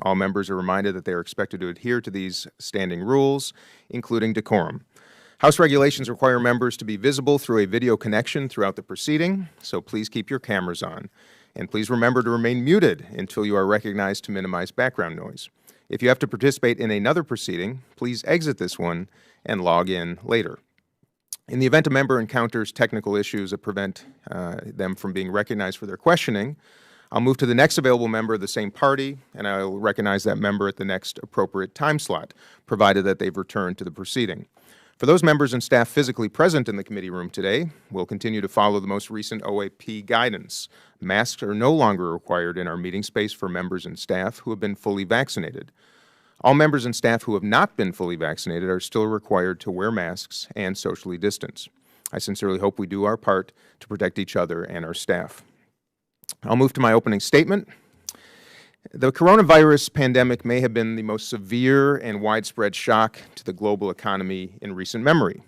All members are reminded that they are expected to adhere to these standing rules, including decorum. House regulations require members to be visible through a video connection throughout the proceeding, so please keep your cameras on. And please remember to remain muted until you are recognized to minimize background noise. If you have to participate in another proceeding, please exit this one and log in later. In the event a member encounters technical issues that prevent them from being recognized for their questioning, I'll move to the next available member of the same party, and I'll recognize that member at the next appropriate time slot, provided that they've returned to the proceeding. For those members and staff physically present in the committee room today, we'll continue to follow the most recent OAP guidance. Masks are no longer required in our meeting space for members and staff who have been fully vaccinated. All members and staff who have not been fully vaccinated are still required to wear masks and socially distance. I sincerely hope we do our part to protect each other and our staff. I'll move to my opening statement. The coronavirus pandemic may have been the most severe and widespread shock to the global economy in recent memory.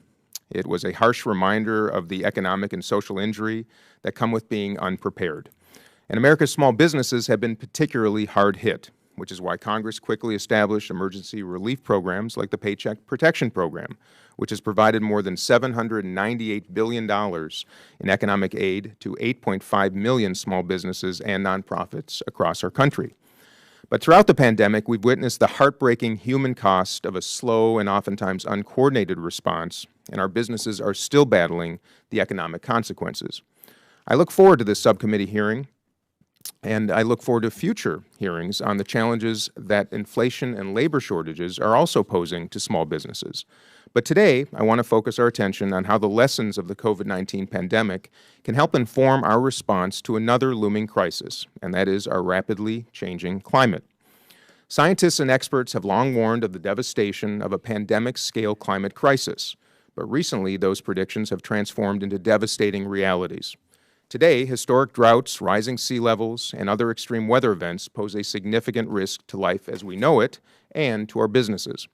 It was a harsh reminder of the economic and social injury that come with being unprepared. And America's small businesses have been particularly hard hit, which is why Congress quickly established emergency relief programs like the Paycheck Protection Program, which has provided more than $798 billion in economic aid to 8.5 million small businesses and nonprofits across our country. But throughout the pandemic, we've witnessed the heartbreaking human cost of a slow and oftentimes uncoordinated response, and our businesses are still battling the economic consequences. I look forward to this subcommittee hearing, and I look forward to future hearings on the challenges that inflation and labor shortages are also posing to small businesses. But today, I want to focus our attention on how the lessons of the COVID-19 pandemic can help inform our response to another looming crisis, and that is our rapidly changing climate. Scientists and experts have long warned of the devastation of a pandemic-scale climate crisis, but recently those predictions have transformed into devastating realities. Today, historic droughts, rising sea levels, and other extreme weather events pose a significant risk to life as we know it and to our businesses.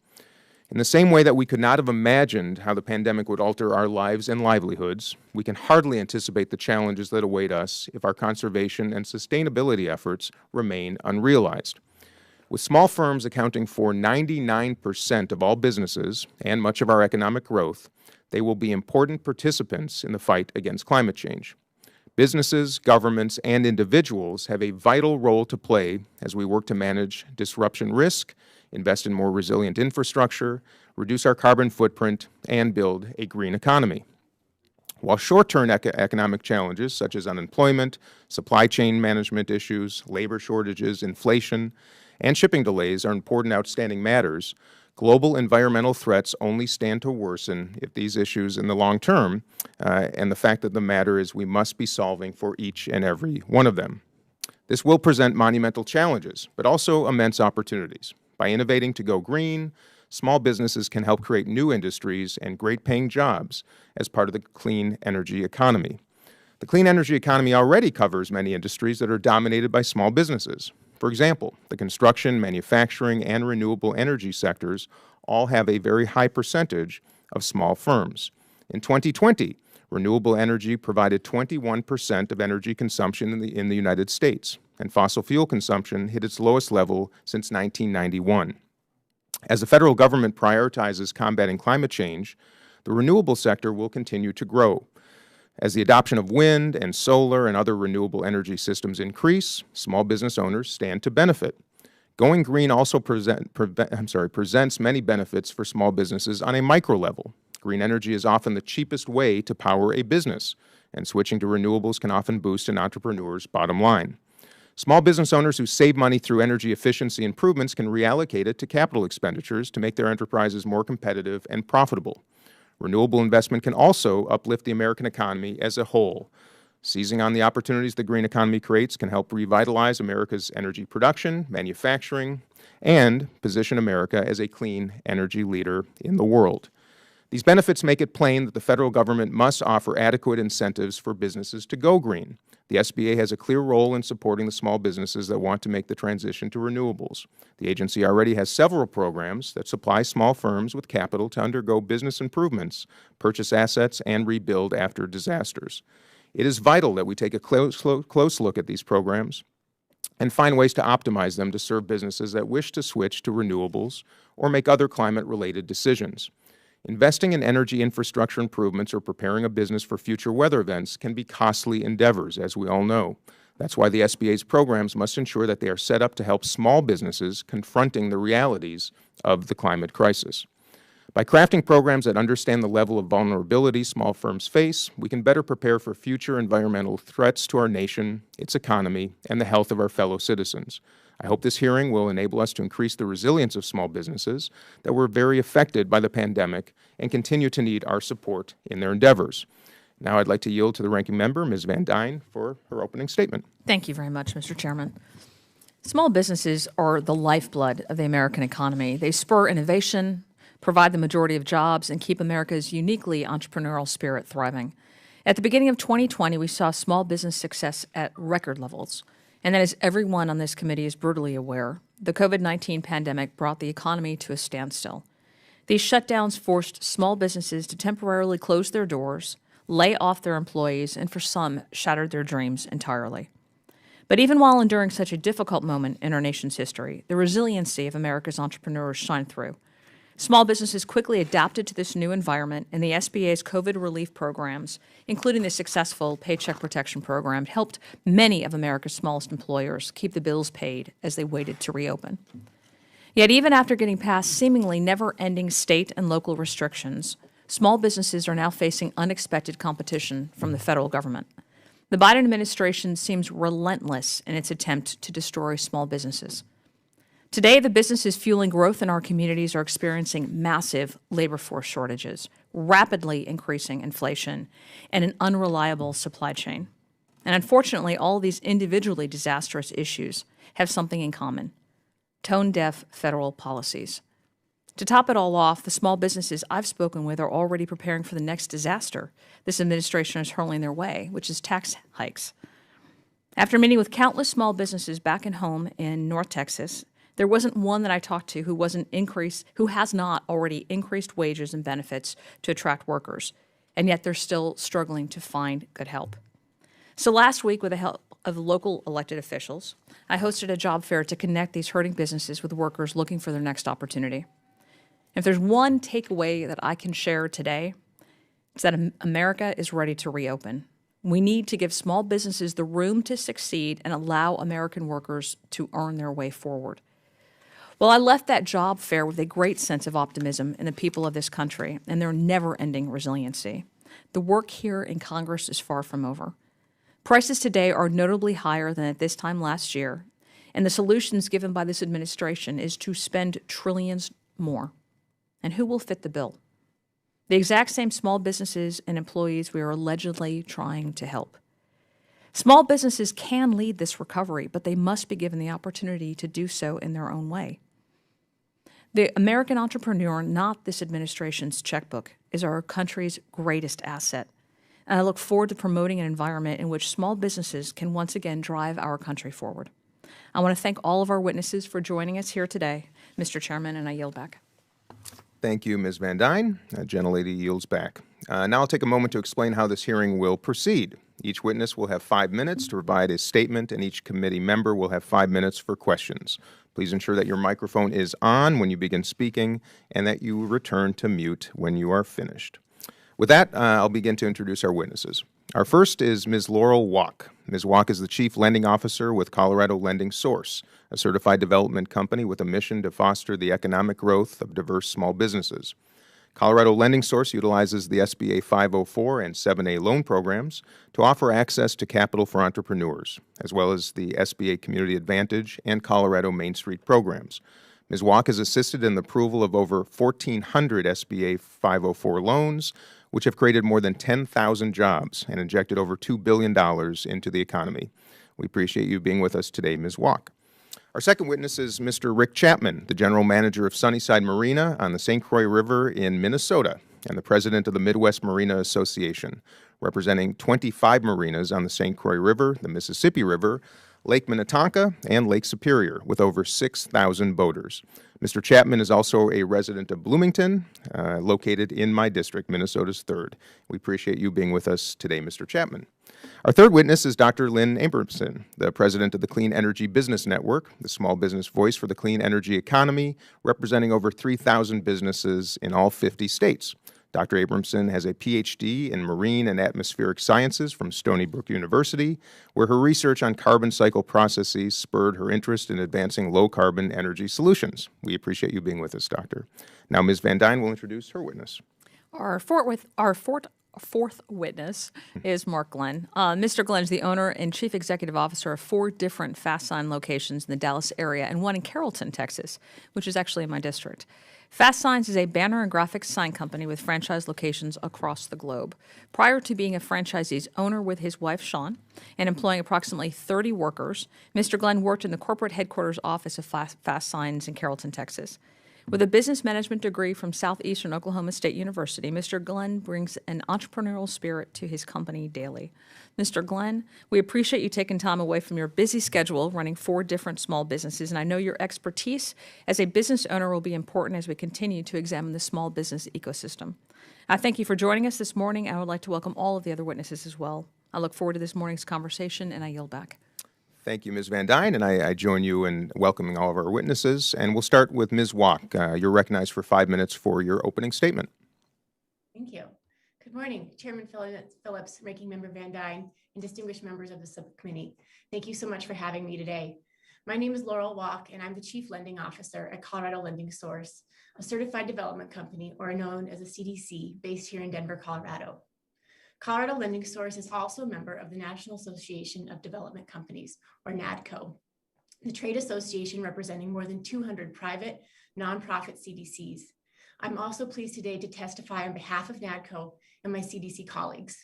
In the same way that we could not have imagined how the pandemic would alter our lives and livelihoods, we can hardly anticipate the challenges that await us if our conservation and sustainability efforts remain unrealized. With small firms accounting for 99% of all businesses and much of our economic growth, they will be important participants in the fight against climate change. Businesses, governments, and individuals have a vital role to play as we work to manage disruption risk, invest in more resilient infrastructure, reduce our carbon footprint, and build a green economy. While short-term economic challenges such as unemployment, supply chain management issues, labor shortages, inflation, and shipping delays are important outstanding matters, global environmental threats only stand to worsen if these issues in the long term, and the fact of the matter is we must be solving for each and every one of them. This will present monumental challenges, but also immense opportunities. By innovating to go green, small businesses can help create new industries and great-paying jobs as part of the clean energy economy. The clean energy economy already covers many industries that are dominated by small businesses. For example, the construction, manufacturing, and renewable energy sectors all have a very high percentage of small firms. In 2020, renewable energy provided 21% of energy consumption in the United States, and fossil fuel consumption hit its lowest level since 1991. As the federal government prioritizes combating climate change, the renewable sector will continue to grow. As the adoption of wind and solar and other renewable energy systems increase, small business owners stand to benefit. Going green also presents many benefits for small businesses on a micro level. Green energy is often the cheapest way to power a business, and switching to renewables can often boost an entrepreneur's bottom line. Small business owners who save money through energy efficiency improvements can reallocate it to capital expenditures to make their enterprises more competitive and profitable. Renewable investment can also uplift the American economy as a whole. Seizing on the opportunities the green economy creates can help revitalize America's energy production, manufacturing, and position America as a clean energy leader in the world. These benefits make it plain that the federal government must offer adequate incentives for businesses to go green. The SBA has a clear role in supporting the small businesses that want to make the transition to renewables. The agency already has several programs that supply small firms with capital to undergo business improvements, purchase assets, and rebuild after disasters. It is vital that we take a close look at these programs and find ways to optimize them to serve businesses that wish to switch to renewables or make other climate-related decisions. Investing in energy infrastructure improvements or preparing a business for future weather events can be costly endeavors, as we all know. That's why the SBA's programs must ensure that they are set up to help small businesses confronting the realities of the climate crisis. By crafting programs that understand the level of vulnerability small firms face, we can better prepare for future environmental threats to our nation, its economy, and the health of our fellow citizens. I hope this hearing will enable us to increase the resilience of small businesses that were very affected by the pandemic and continue to need our support in their endeavors. Now I'd like to yield to the ranking member, Ms. Van Dyne, for her opening statement. Thank you very much, Mr. Chairman. Small businesses are the lifeblood of the American economy. They spur innovation, provide the majority of jobs, and keep America's uniquely entrepreneurial spirit thriving. At the beginning of 2020, we saw small business success at record levels. And then, as everyone on this committee is brutally aware, the COVID-19 pandemic brought the economy to a standstill. These shutdowns forced small businesses to temporarily close their doors, lay off their employees, and for some, shattered their dreams entirely. But even while enduring such a difficult moment in our nation's history, the resiliency of America's entrepreneurs shined through. Small businesses quickly adapted to this new environment, and the SBA's COVID relief programs, including the successful Paycheck Protection Program, helped many of America's smallest employers keep the bills paid as they waited to reopen. Yet even after getting past seemingly never-ending state and local restrictions, small businesses are now facing unexpected competition from the federal government. The Biden administration seems relentless in its attempt to destroy small businesses. Today, the businesses fueling growth in our communities are experiencing massive labor force shortages, rapidly increasing inflation, and an unreliable supply chain. And unfortunately, all these individually disastrous issues have something in common: tone-deaf federal policies. To top it all off, the small businesses I've spoken with are already preparing for the next disaster this administration is hurling their way, which is tax hikes. After meeting with countless small businesses back at home in North Texas, there wasn't one that I talked to who has not already increased wages and benefits to attract workers, and yet they're still struggling to find good help. So last week, with the help of local elected officials, I hosted a job fair to connect these hurting businesses with workers looking for their next opportunity. If there's one takeaway that I can share today, it's that America is ready to reopen. We need to give small businesses the room to succeed and allow American workers to earn their way forward. Well, I left that job fair with a great sense of optimism in the people of this country and their never-ending resiliency. The work here in Congress is far from over. Prices today are notably higher than at this time last year, and the solutions given by this administration is to spend trillions more. And who will fit the bill? The exact same small businesses and employees we are allegedly trying to help. Small businesses can lead this recovery, but they must be given the opportunity to do so in their own way. The American entrepreneur, not this administration's checkbook, is our country's greatest asset. And I look forward to promoting an environment in which small businesses can once again drive our country forward. I want to thank all of our witnesses for joining us here today, Mr. Chairman, and I yield back. Thank you, Ms. Van Dyne. Gentlelady yields back. Now I'll take a moment to explain how this hearing will proceed. Each witness will have 5 minutes to provide a statement, and each committee member will have 5 minutes for questions. Please ensure that your microphone is on when you begin speaking and that you return to mute when you are finished. With that, I'll begin to introduce our witnesses. Our first is Ms. Laurel Walk. Ms. Walk is the Chief Lending Officer with Colorado Lending Source, a certified development company with a mission to foster the economic growth of diverse small businesses. Colorado Lending Source utilizes the SBA 504 and 7A loan programs to offer access to capital for entrepreneurs, as well as the SBA Community Advantage and Colorado Main Street programs. Ms. Walk has assisted in the approval of over 1,400 SBA 504 loans, which have created more than 10,000 jobs and injected over $2 billion into the economy. We appreciate you being with us today, Ms. Walk. Our second witness is Mr. Rick Chapman, the General Manager of Sunnyside Marina on the St. Croix River in Minnesota and the President of the Midwest Marina Association, representing 25 marinas on the St. Croix River, the Mississippi River, Lake Minnetonka, and Lake Superior, with over 6,000 boaters. Mr. Chapman is also a resident of Bloomington, located in my district, Minnesota's 3rd. We appreciate you being with us today, Mr. Chapman. Our third witness is Dr. Lynn Abramson, the president of the Clean Energy Business Network, the small business voice for the clean energy economy, representing over 3,000 businesses in all 50 states. Dr. Abramson has a PhD in marine and atmospheric sciences from Stony Brook University, where her research on carbon cycle processes spurred her interest in advancing low-carbon energy solutions. We appreciate you being with us, Doctor. Now, Ms. Van Dyne will introduce her witness. Our fourth witness is Mark Glenn. Mr. Glenn is the owner and chief executive officer of 4 different fast sign locations in the Dallas area and one in Carrollton, Texas, which is actually in my district. Fast Signs is a banner and graphics sign company with franchise locations across the globe. Prior to being a franchisee's owner with his wife, Shawn, and employing approximately 30 workers, Mr. Glenn worked in the corporate headquarters office of Fast Signs in Carrollton, Texas. With a business management degree from Southeastern Oklahoma State University, Mr. Glenn brings an entrepreneurial spirit to his company daily. Mr. Glenn, we appreciate you taking time away from your busy schedule running 4 different small businesses, and I know your expertise as a business owner will be important as we continue to examine the small business ecosystem. I thank you for joining us this morning. I would like to welcome all of the other witnesses as well. I look forward to this morning's conversation, and I yield back. Thank you, Ms. Van Dyne, and I join you in welcoming all of our witnesses. And we'll start with Ms. Walk. You're recognized for 5 minutes for your opening statement. Thank you. Good morning, Chairman Phillips, Ranking Member Van Dyne, and distinguished members of the subcommittee. Thank you so much for having me today. My name is Laurel Walk, and I'm the Chief Lending Officer at Colorado Lending Source, a certified development company, or known as a CDC, based here in Denver, Colorado. Colorado Lending Source is also a member of the National Association of Development Companies, or NADCO, the trade association representing more than 200 private, nonprofit CDCs. I'm also pleased today to testify on behalf of NADCO and my CDC colleagues.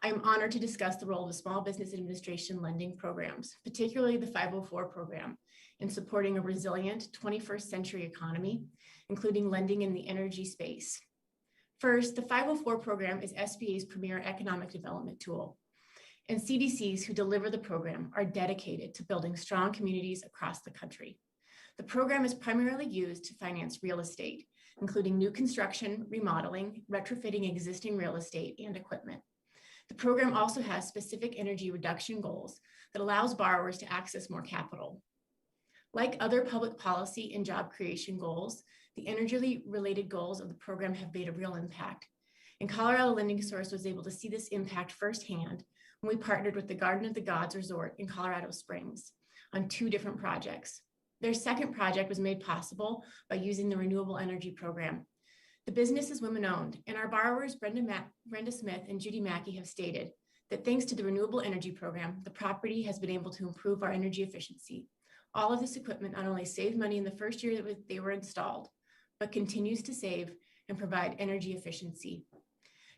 I am honored to discuss the role of the Small Business Administration lending programs, particularly the 504 program, in supporting a resilient 21st century economy, including lending in the energy space. First, the 504 program is SBA's premier economic development tool, and CDCs who deliver the program are dedicated to building strong communities across the country. The program is primarily used to finance real estate, including new construction, remodeling, retrofitting existing real estate, and equipment. The program also has specific energy reduction goals that allows borrowers to access more capital. Like other public policy and job creation goals, the energy-related goals of the program have made a real impact. And Colorado Lending Source was able to see this impact firsthand when we partnered with the Garden of the Gods Resort in Colorado Springs on 2 different projects. Their second project was made possible by using the Renewable Energy Program. The business is women-owned, and our borrowers, Brenda Smith and Judy Mackey, have stated that thanks to the Renewable Energy Program, the property has been able to improve our energy efficiency. All of this equipment not only saved money in the first year that they were installed, but continues to save and provide energy efficiency.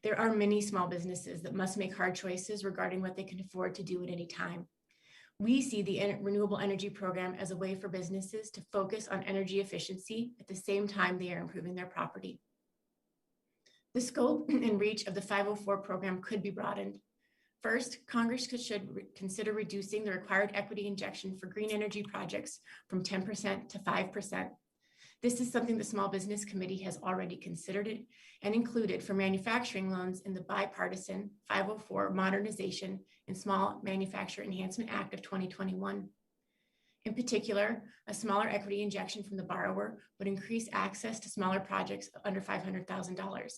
There are many small businesses that must make hard choices regarding what they can afford to do at any time. We see the Renewable Energy Program as a way for businesses to focus on energy efficiency at the same time they are improving their property. The scope and reach of the 504 program could be broadened. First, Congress should consider reducing the required equity injection for green energy projects from 10% to 5%. This is something the Small Business Committee has already considered it and included for manufacturing loans in the bipartisan 504 Modernization and Small Manufacturer Enhancement Act of 2021. In particular, a smaller equity injection from the borrower would increase access to smaller projects under $500,000.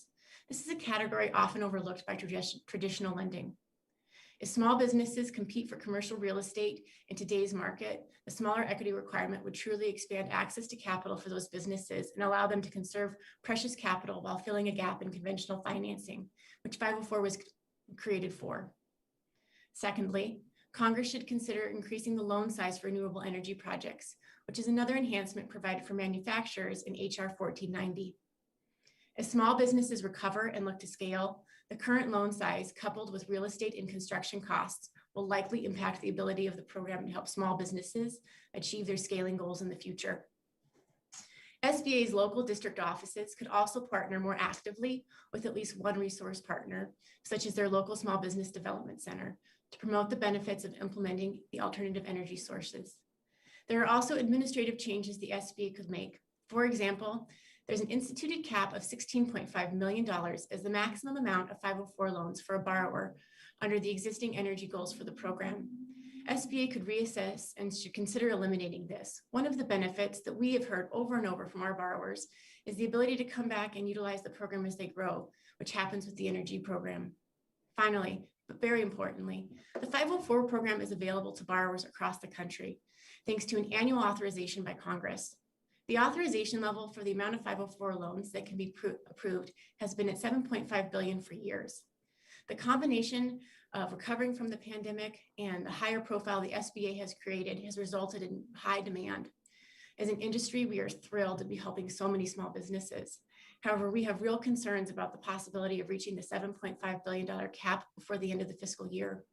This is a category often overlooked by traditional lending. As small businesses compete for commercial real estate in today's market, the smaller equity requirement would truly expand access to capital for those businesses and allow them to conserve precious capital while filling a gap in conventional financing, which 504 was created for. Secondly, Congress should consider increasing the loan size for renewable energy projects, which is another enhancement provided for manufacturers in HR 1490. As small businesses recover and look to scale, the current loan size, coupled with real estate and construction costs, will likely impact the ability of the program to help small businesses achieve their scaling goals in the future. SBA's local district offices could also partner more actively with at least one resource partner, such as their local Small Business Development Center, to promote the benefits of implementing the alternative energy sources. There are also administrative changes the SBA could make. For example, there's an instituted cap of $16.5 million as the maximum amount of 504 loans for a borrower under the existing energy goals for the program. SBA could reassess and should consider eliminating this. One of the benefits that we have heard over and over from our borrowers is the ability to come back and utilize the program as they grow, which happens with the energy program. Finally, but very importantly, the 504 program is available to borrowers across the country, thanks to an annual authorization by Congress. The authorization level for the amount of 504 loans that can be approved has been at $7.5 billion for years. The combination of recovering from the pandemic and the higher profile the SBA has created has resulted in high demand. As an industry, we are thrilled to be helping so many small businesses. However, we have real concerns about the possibility of reaching the $7.5 billion cap before the end of the fiscal year.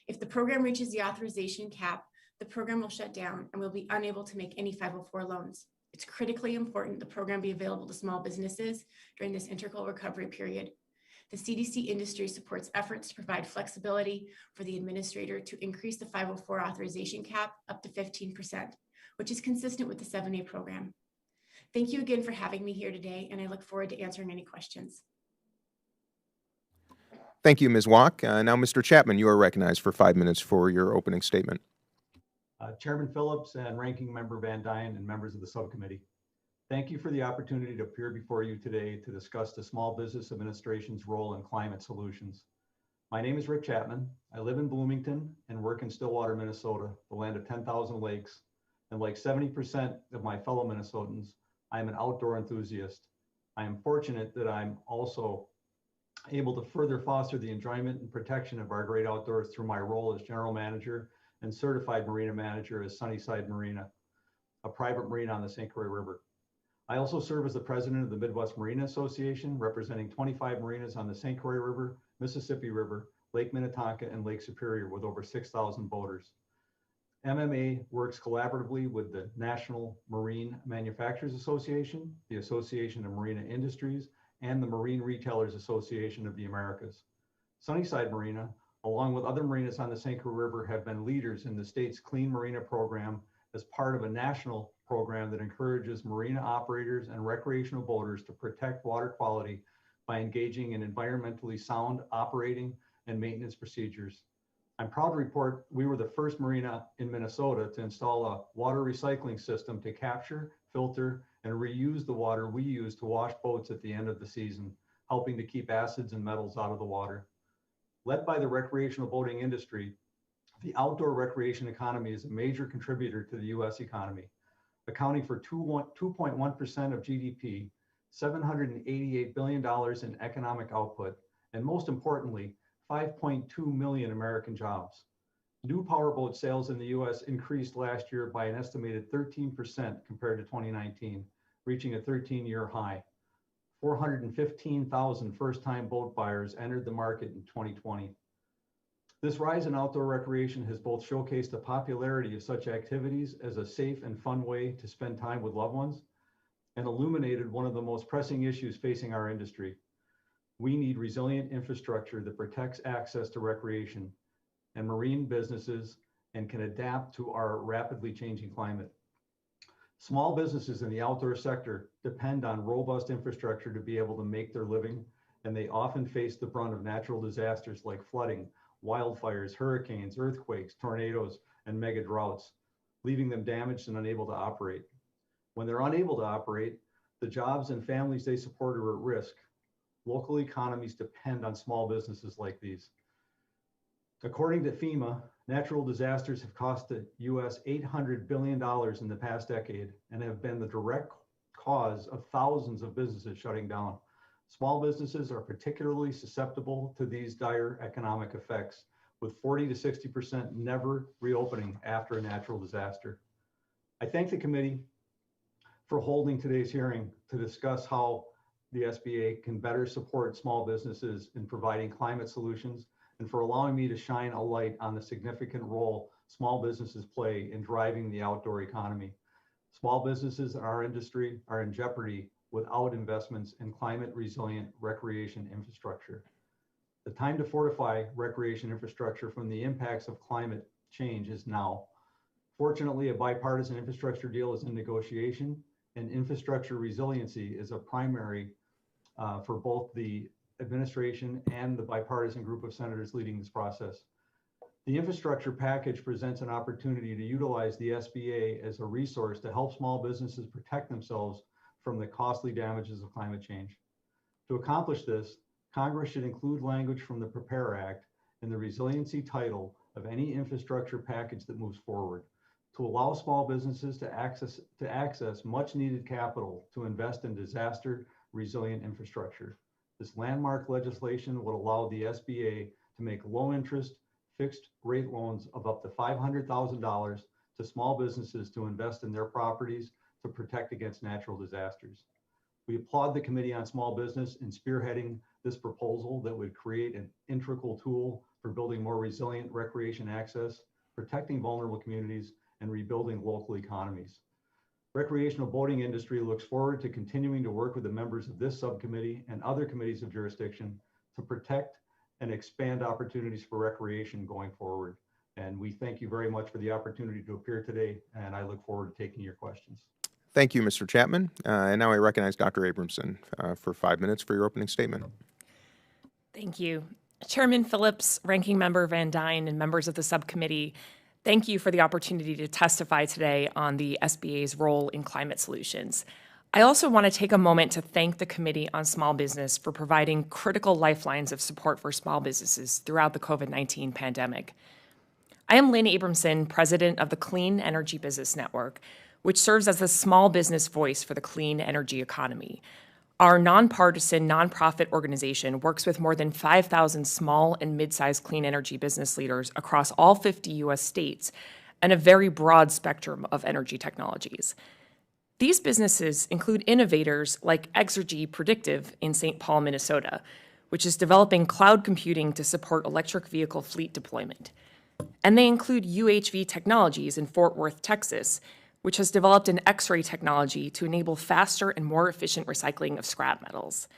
If the program reaches the authorization cap, the program will shut down and we'll be unable to make any 504 loans. It's critically important the program be available to small businesses during this integral recovery period. The CDC industry supports efforts to provide flexibility for the administrator to increase the 504 authorization cap up to 15%, which is consistent with the 7A program. Thank you again for having me here today, and I look forward to answering any questions. Thank you, Ms. Walk. Now, Mr. Chapman, you are recognized for 5 minutes for your opening statement. Chairman Phillips and Ranking Member Van Duyn and members of the subcommittee, thank you for the opportunity to appear before you today to discuss the Small Business Administration's role in climate solutions. My name is Rick Chapman. I live in Bloomington and work in Stillwater, Minnesota, the land of 10,000 lakes. And like 70% of my fellow Minnesotans, I am an outdoor enthusiast. I am fortunate that I'm also able to further foster the enjoyment and protection of our great outdoors through my role as general manager and certified marina manager as Sunnyside Marina, a private marina on the St. Croix River. I also serve as the president of the Midwest Marina Association, representing 25 marinas on the St. Croix River, Mississippi River, Lake Minnetonka, and Lake Superior with over 6,000 boaters. MMA works collaboratively with the National Marine Manufacturers Association, the Association of Marina Industries, and the Marine Retailers Association of the Americas. Sunnyside Marina, along with other marinas on the St. Croix River, have been leaders in the state's Clean Marina program as part of a national program that encourages marina operators and recreational boaters to protect water quality by engaging in environmentally sound operating and maintenance procedures. I'm proud to report we were the first marina in Minnesota to install a water recycling system to capture, filter, and reuse the water we use to wash boats at the end of the season, helping to keep acids and metals out of the water. Led by the recreational boating industry, the outdoor recreation economy is a major contributor to the U.S. economy, accounting for 2.1% of GDP, $788 billion in economic output, and most importantly, 5.2 million American jobs. New powerboat sales in the U.S. increased last year by an estimated 13% compared to 2019, reaching a 13-year high. 415,000 first-time boat buyers entered the market in 2020. This rise in outdoor recreation has both showcased the popularity of such activities as a safe and fun way to spend time with loved ones and illuminated one of the most pressing issues facing our industry. We need resilient infrastructure that protects access to recreation and marine businesses and can adapt to our rapidly changing climate. Small businesses in the outdoor sector depend on robust infrastructure to be able to make their living, and they often face the brunt of natural disasters like flooding, wildfires, hurricanes, earthquakes, tornadoes, and mega droughts, leaving them damaged and unable to operate. When they're unable to operate, the jobs and families they support are at risk. Local economies depend on small businesses like these. According to FEMA, natural disasters have cost the U.S. $800 billion in the past decade and have been the direct cause of thousands of businesses shutting down. Small businesses are particularly susceptible to these dire economic effects, with 40 to 60% never reopening after a natural disaster. I thank the committee for holding today's hearing to discuss how the SBA can better support small businesses in providing climate solutions, and for allowing me to shine a light on the significant role small businesses play in driving the outdoor economy. Small businesses in our industry are in jeopardy without investments in climate resilient recreation infrastructure. The time to fortify recreation infrastructure from the impacts of climate change is now. Fortunately, a bipartisan infrastructure deal is in negotiation, and infrastructure resiliency is a primary for both the administration and the bipartisan group of senators leading this process. The infrastructure package presents an opportunity to utilize the SBA as a resource to help small businesses protect themselves from the costly damages of climate change. To accomplish this, Congress should include language from the PREPARE Act in the resiliency title of any infrastructure package that moves forward to allow small businesses to access much needed capital to invest in disaster resilient infrastructure. This landmark legislation would allow the SBA to make low interest, fixed rate loans of up to $500,000 to small businesses to invest in their properties to protect against natural disasters. We applaud the Committee on Small Business in spearheading this proposal that would create an integral tool for building more resilient recreation access, protecting vulnerable communities, and rebuilding local economies. Recreational boating industry looks forward to continuing to work with the members of this subcommittee and other committees of jurisdiction to protect and expand opportunities for recreation going forward. And we thank you very much for the opportunity to appear today, and I look forward to taking your questions. Thank you, Mr. Chapman. And now I recognize Dr. Abramson for 5 minutes for your opening statement. Thank you. Chairman Phillips, Ranking Member Van Dyne, and members of the subcommittee, thank you for the opportunity to testify today on the SBA's role in climate solutions. I also want to take a moment to thank the Committee on Small Business for providing critical lifelines of support for small businesses throughout the COVID-19 pandemic. I am Lynn Abramson, president of the Clean Energy Business Network, which serves as the small business voice for the clean energy economy. Our nonpartisan nonprofit organization works with more than 5,000 small and mid-sized clean energy business leaders across all 50 U.S. states and a very broad spectrum of energy technologies. These businesses include innovators like Exergy Predictive in St. Paul, Minnesota, which is developing cloud computing to support electric vehicle fleet deployment. And they include UHV Technologies in Fort Worth, Texas, which has developed an X-ray technology to enable faster and more efficient recycling of scrap metals.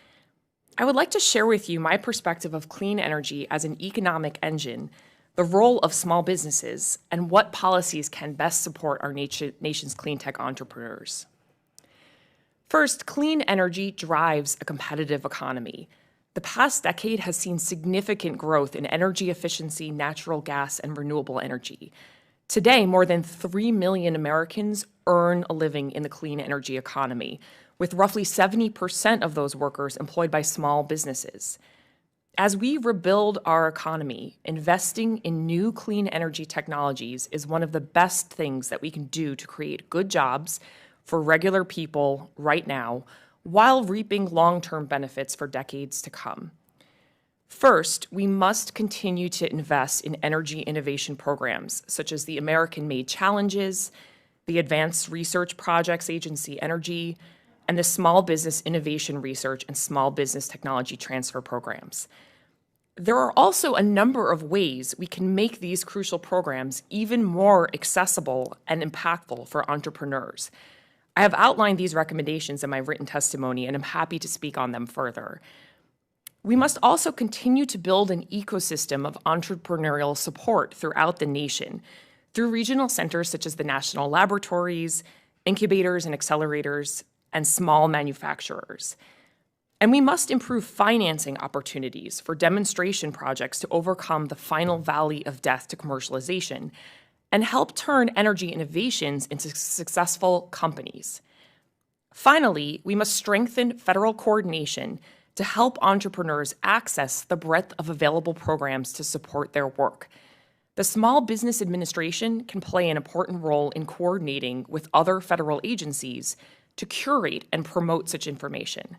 I would like to share with you my perspective of clean energy as an economic engine, the role of small businesses, and what policies can best support our nation's clean tech entrepreneurs. First, clean energy drives a competitive economy. The past decade has seen significant growth in energy efficiency, natural gas, and renewable energy. Today, more than 3 million Americans earn a living in the clean energy economy, with roughly 70% of those workers employed by small businesses. As we rebuild our economy, investing in new clean energy technologies is one of the best things that we can do to create good jobs for regular people right now, while reaping long-term benefits for decades to come. First, we must continue to invest in energy innovation programs, such as the American-Made Challenges, the Advanced Research Projects Agency Energy, and the Small Business Innovation Research and Small Business Technology Transfer programs. There are also a number of ways we can make these crucial programs even more accessible and impactful for entrepreneurs. I have outlined these recommendations in my written testimony, and I'm happy to speak on them further. We must also continue to build an ecosystem of entrepreneurial support throughout the nation through regional centers such as the national laboratories, incubators and accelerators, and small manufacturers. And we must improve financing opportunities for demonstration projects to overcome the final valley of death to commercialization and help turn energy innovations into successful companies. Finally, we must strengthen federal coordination to help entrepreneurs access the breadth of available programs to support their work. The Small Business Administration can play an important role in coordinating with other federal agencies to curate and promote such information.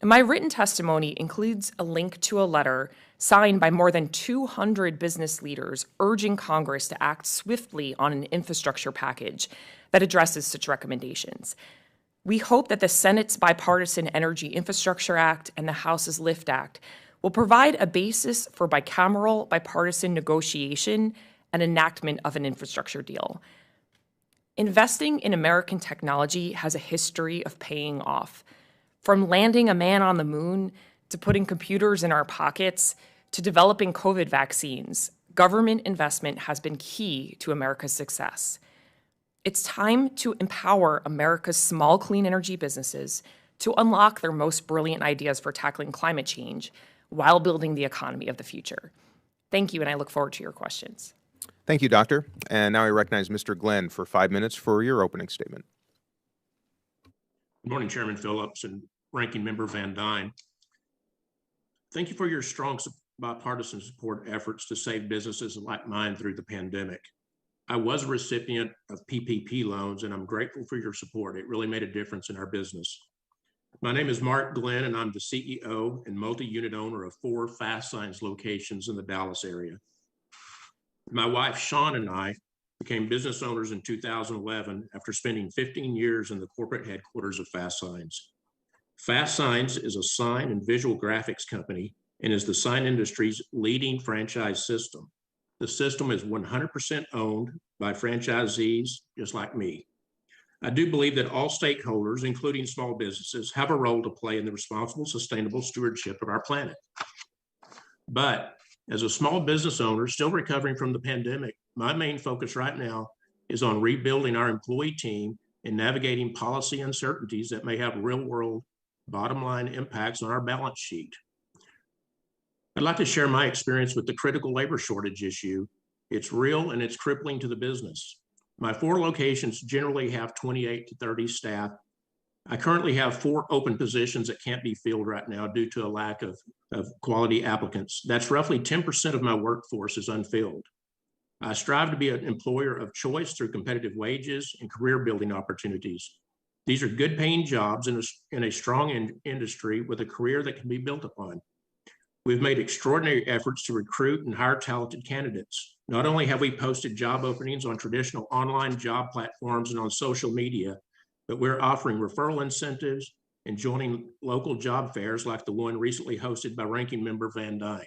And my written testimony includes a link to a letter signed by more than 200 business leaders urging Congress to act swiftly on an infrastructure package that addresses such recommendations. We hope that the Senate's Bipartisan Energy Infrastructure Act and the House's LIFT Act will provide a basis for bicameral, bipartisan negotiation and enactment of an infrastructure deal. Investing in American technology has a history of paying off. From landing a man on the moon, to putting computers in our pockets, to developing COVID vaccines, government investment has been key to America's success. It's time to empower America's small clean energy businesses to unlock their most brilliant ideas for tackling climate change while building the economy of the future. Thank you, and I look forward to your questions. Thank you, Doctor. And now I recognize Mr. Glenn for 5 minutes for your opening statement. Good morning, Chairman Phillips and Ranking Member Van Dyne. Thank you for your strong bipartisan support efforts to save businesses like mine through the pandemic. I was a recipient of PPP loans, and I'm grateful for your support. It really made a difference in our business. My name is Mark Glenn, and I'm the CEO and multi-unit owner of 4 Fast Signs locations in the Dallas area. My wife, Shawn, and I became business owners in 2011 after spending 15 years in the corporate headquarters of Fast Signs. Fast Signs is a sign and visual graphics company and is the sign industry's leading franchise system. The system is 100% owned by franchisees just like me. I do believe that all stakeholders, including small businesses, have a role to play in the responsible, sustainable stewardship of our planet. But as a small business owner still recovering from the pandemic, my main focus right now is on rebuilding our employee team and navigating policy uncertainties that may have real-world bottom line impacts on our balance sheet. I'd like to share my experience with the critical labor shortage issue. It's real and it's crippling to the business. My 4 locations generally have 28 to 30 staff. I currently have 4 open positions that can't be filled right now due to a lack of quality applicants. That's roughly 10% of my workforce is unfilled. I strive to be an employer of choice through competitive wages and career building opportunities. These are good paying jobs in a strong industry with a career that can be built upon. We've made extraordinary efforts to recruit and hire talented candidates. Not only have we posted job openings on traditional online job platforms and on social media, but we're offering referral incentives and joining local job fairs like the one recently hosted by Ranking Member Van Dyne.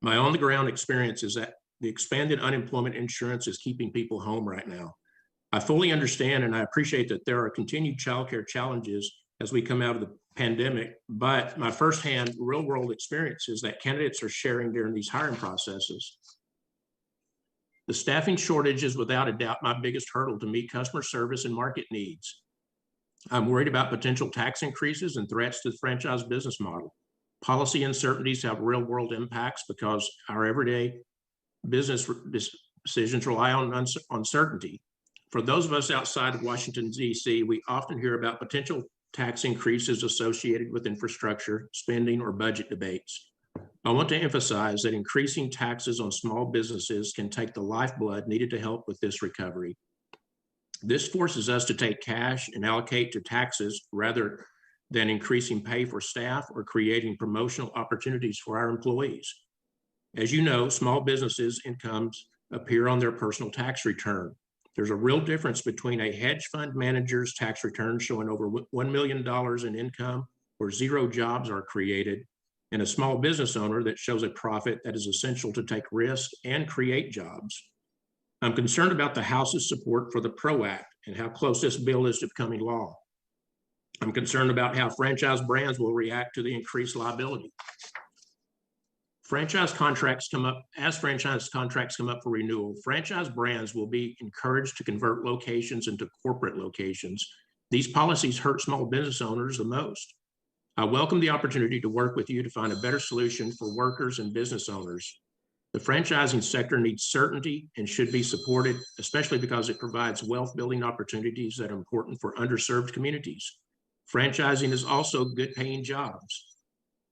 My on-the-ground experience is that the expanded unemployment insurance is keeping people home right now. I fully understand and I appreciate that there are continued childcare challenges as we come out of the pandemic, but my firsthand real-world experiences that candidates are sharing during these hiring processes. The staffing shortage is without a doubt my biggest hurdle to meet customer service and market needs. I'm worried about potential tax increases and threats to the franchise business model. Policy uncertainties have real-world impacts because our everyday business decisions rely on uncertainty. For those of us outside of Washington, D.C., we often hear about potential tax increases associated with infrastructure, spending, or budget debates. I want to emphasize that increasing taxes on small businesses can take the lifeblood needed to help with this recovery. This forces us to take cash and allocate to taxes rather than increasing pay for staff or creating promotional opportunities for our employees. As you know, small businesses' incomes appear on their personal tax return. There's a real difference between a hedge fund manager's tax return showing over $1 million in income where 0 jobs are created, and a small business owner that shows a profit that is essential to take risk and create jobs. I'm concerned about the House's support for the PRO Act and how close this bill is to becoming law. I'm concerned about how franchise brands will react to the increased liability. Franchise contracts come up for renewal. Franchise brands will be encouraged to convert locations into corporate locations. These policies hurt small business owners the most. I welcome the opportunity to work with you to find a better solution for workers and business owners. The franchising sector needs certainty and should be supported, especially because it provides wealth building opportunities that are important for underserved communities. Franchising is also good paying jobs.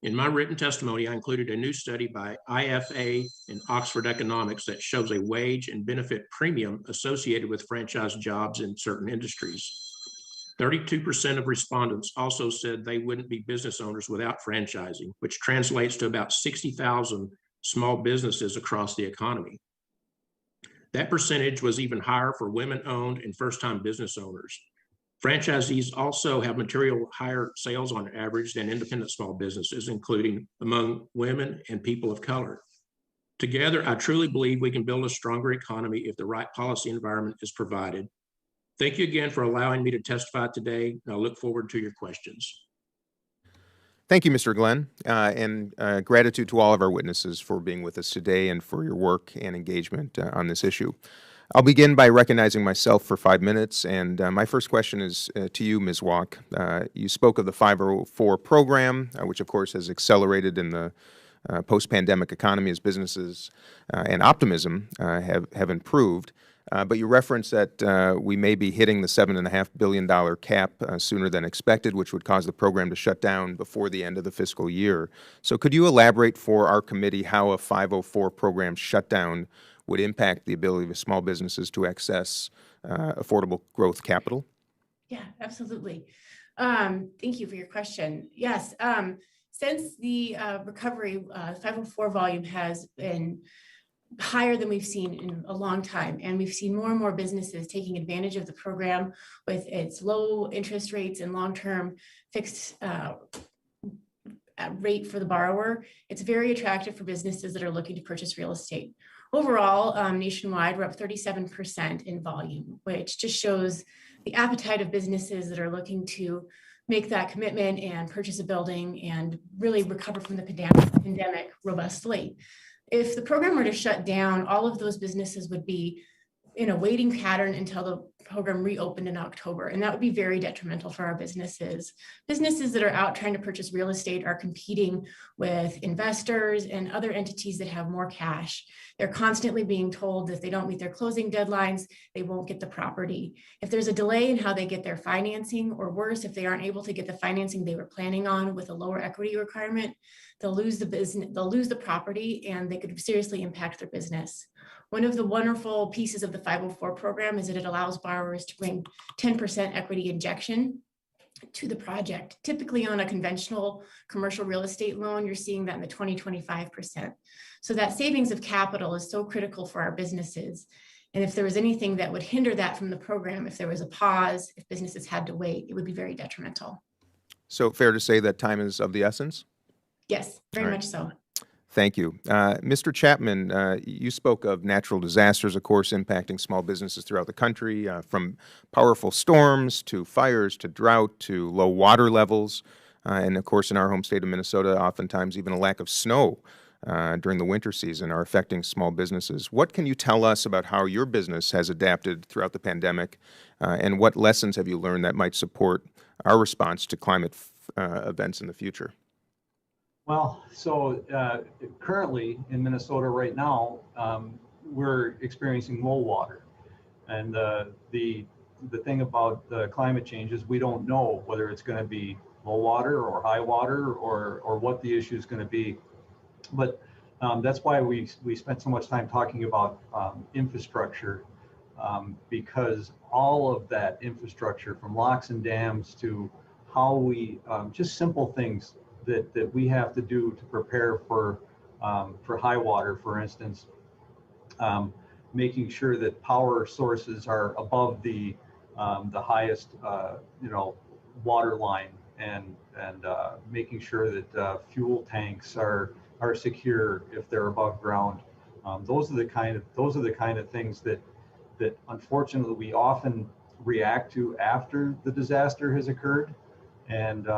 In my written testimony, I included a new study by IFA and Oxford Economics that shows a wage and benefit premium associated with franchise jobs in certain industries. 32% of respondents also said they wouldn't be business owners without franchising, which translates to about 60,000 small businesses across the economy. That percentage was even higher for women-owned and first-time business owners. Franchisees also have material higher sales on average than independent small businesses, including among women and people of color. Together, I truly believe we can build a stronger economy if the right policy environment is provided. Thank you again for allowing me to testify today, and I look forward to your questions. Thank you, Mr. Glenn, and gratitude to all of our witnesses for being with us today and for your work and engagement on this issue. I'll begin by recognizing myself for 5 minutes, and my first question is to you, Ms. Walk. You spoke of the 504 program, which of course has accelerated in the post-pandemic economy as businesses and optimism have improved. But you referenced that we may be hitting the $7.5 billion cap sooner than expected, which would cause the program to shut down before the end of the fiscal year. So could you elaborate for our committee how a 504 program shutdown would impact the ability of small businesses to access affordable growth capital? Yeah, absolutely. Thank you for your question. Yes, since the recovery, 504 volume has been higher than we've seen in a long time. And we've seen more and more businesses taking advantage of the program with its low interest rates and long-term fixed rate for the borrower. It's very attractive for businesses that are looking to purchase real estate. Overall, nationwide, we're up 37% in volume, which just shows the appetite of businesses that are looking to make that commitment and purchase a building and really recover from the pandemic robustly. If the program were to shut down, all of those businesses would be in a waiting pattern until the program reopened in October, and that would be very detrimental for our businesses. Businesses that are out trying to purchase real estate are competing with investors and other entities that have more cash. They're constantly being told that if they don't meet their closing deadlines, they won't get the property. If there's a delay in how they get their financing, or worse, if they aren't able to get the financing they were planning on with a lower equity requirement, they'll lose the business, they'll lose the property, and they could seriously impact their business. One of the wonderful pieces of the 504 program is that it allows borrowers to bring 10% equity injection to the project. Typically on a conventional commercial real estate loan, you're seeing that in the 20-25%. So that savings of capital is so critical for our businesses. And if there was anything that would hinder that from the program, if there was a pause, if businesses had to wait, it would be very detrimental. So fair to say that time is of the essence? Yes, very All right. much so. Thank you. Mr. Chapman, you spoke of natural disasters, of course, impacting small businesses throughout the country, from powerful storms to fires to drought to low water levels. And of course, in our home state of Minnesota, oftentimes even a lack of snow during the winter season are affecting small businesses. What can you tell us about how your business has adapted throughout the pandemic, and what lessons have you learned that might support our response to climate events in the future? Well, so currently in Minnesota right now, we're experiencing low water. And the thing about the climate change is we don't know whether it's going to be low water or high water or what the issue is going to be. But that's why we spent so much time talking about infrastructure, because all of that infrastructure, from locks and dams to how we, just simple things that we have to do to prepare for high water, for instance, making sure that power sources are above the highest water line, and making sure that fuel tanks are secure if they're above ground. Those are the kind of things that unfortunately we often react to after the disaster has occurred, and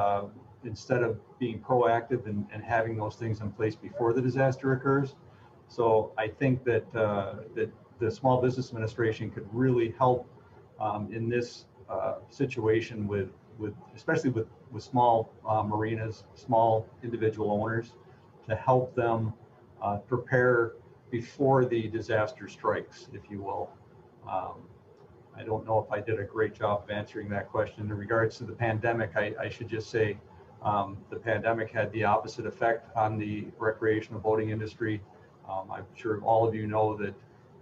instead of being proactive and having those things in place before the disaster occurs. So I think that that the Small Business Administration could really help in this situation with especially with small marinas, small individual owners, to help them prepare before the disaster strikes, if you will. I don't know if I did a great job of answering that question. In regards to the pandemic, I should just say the pandemic had the opposite effect on the recreational boating industry. I'm sure all of you know that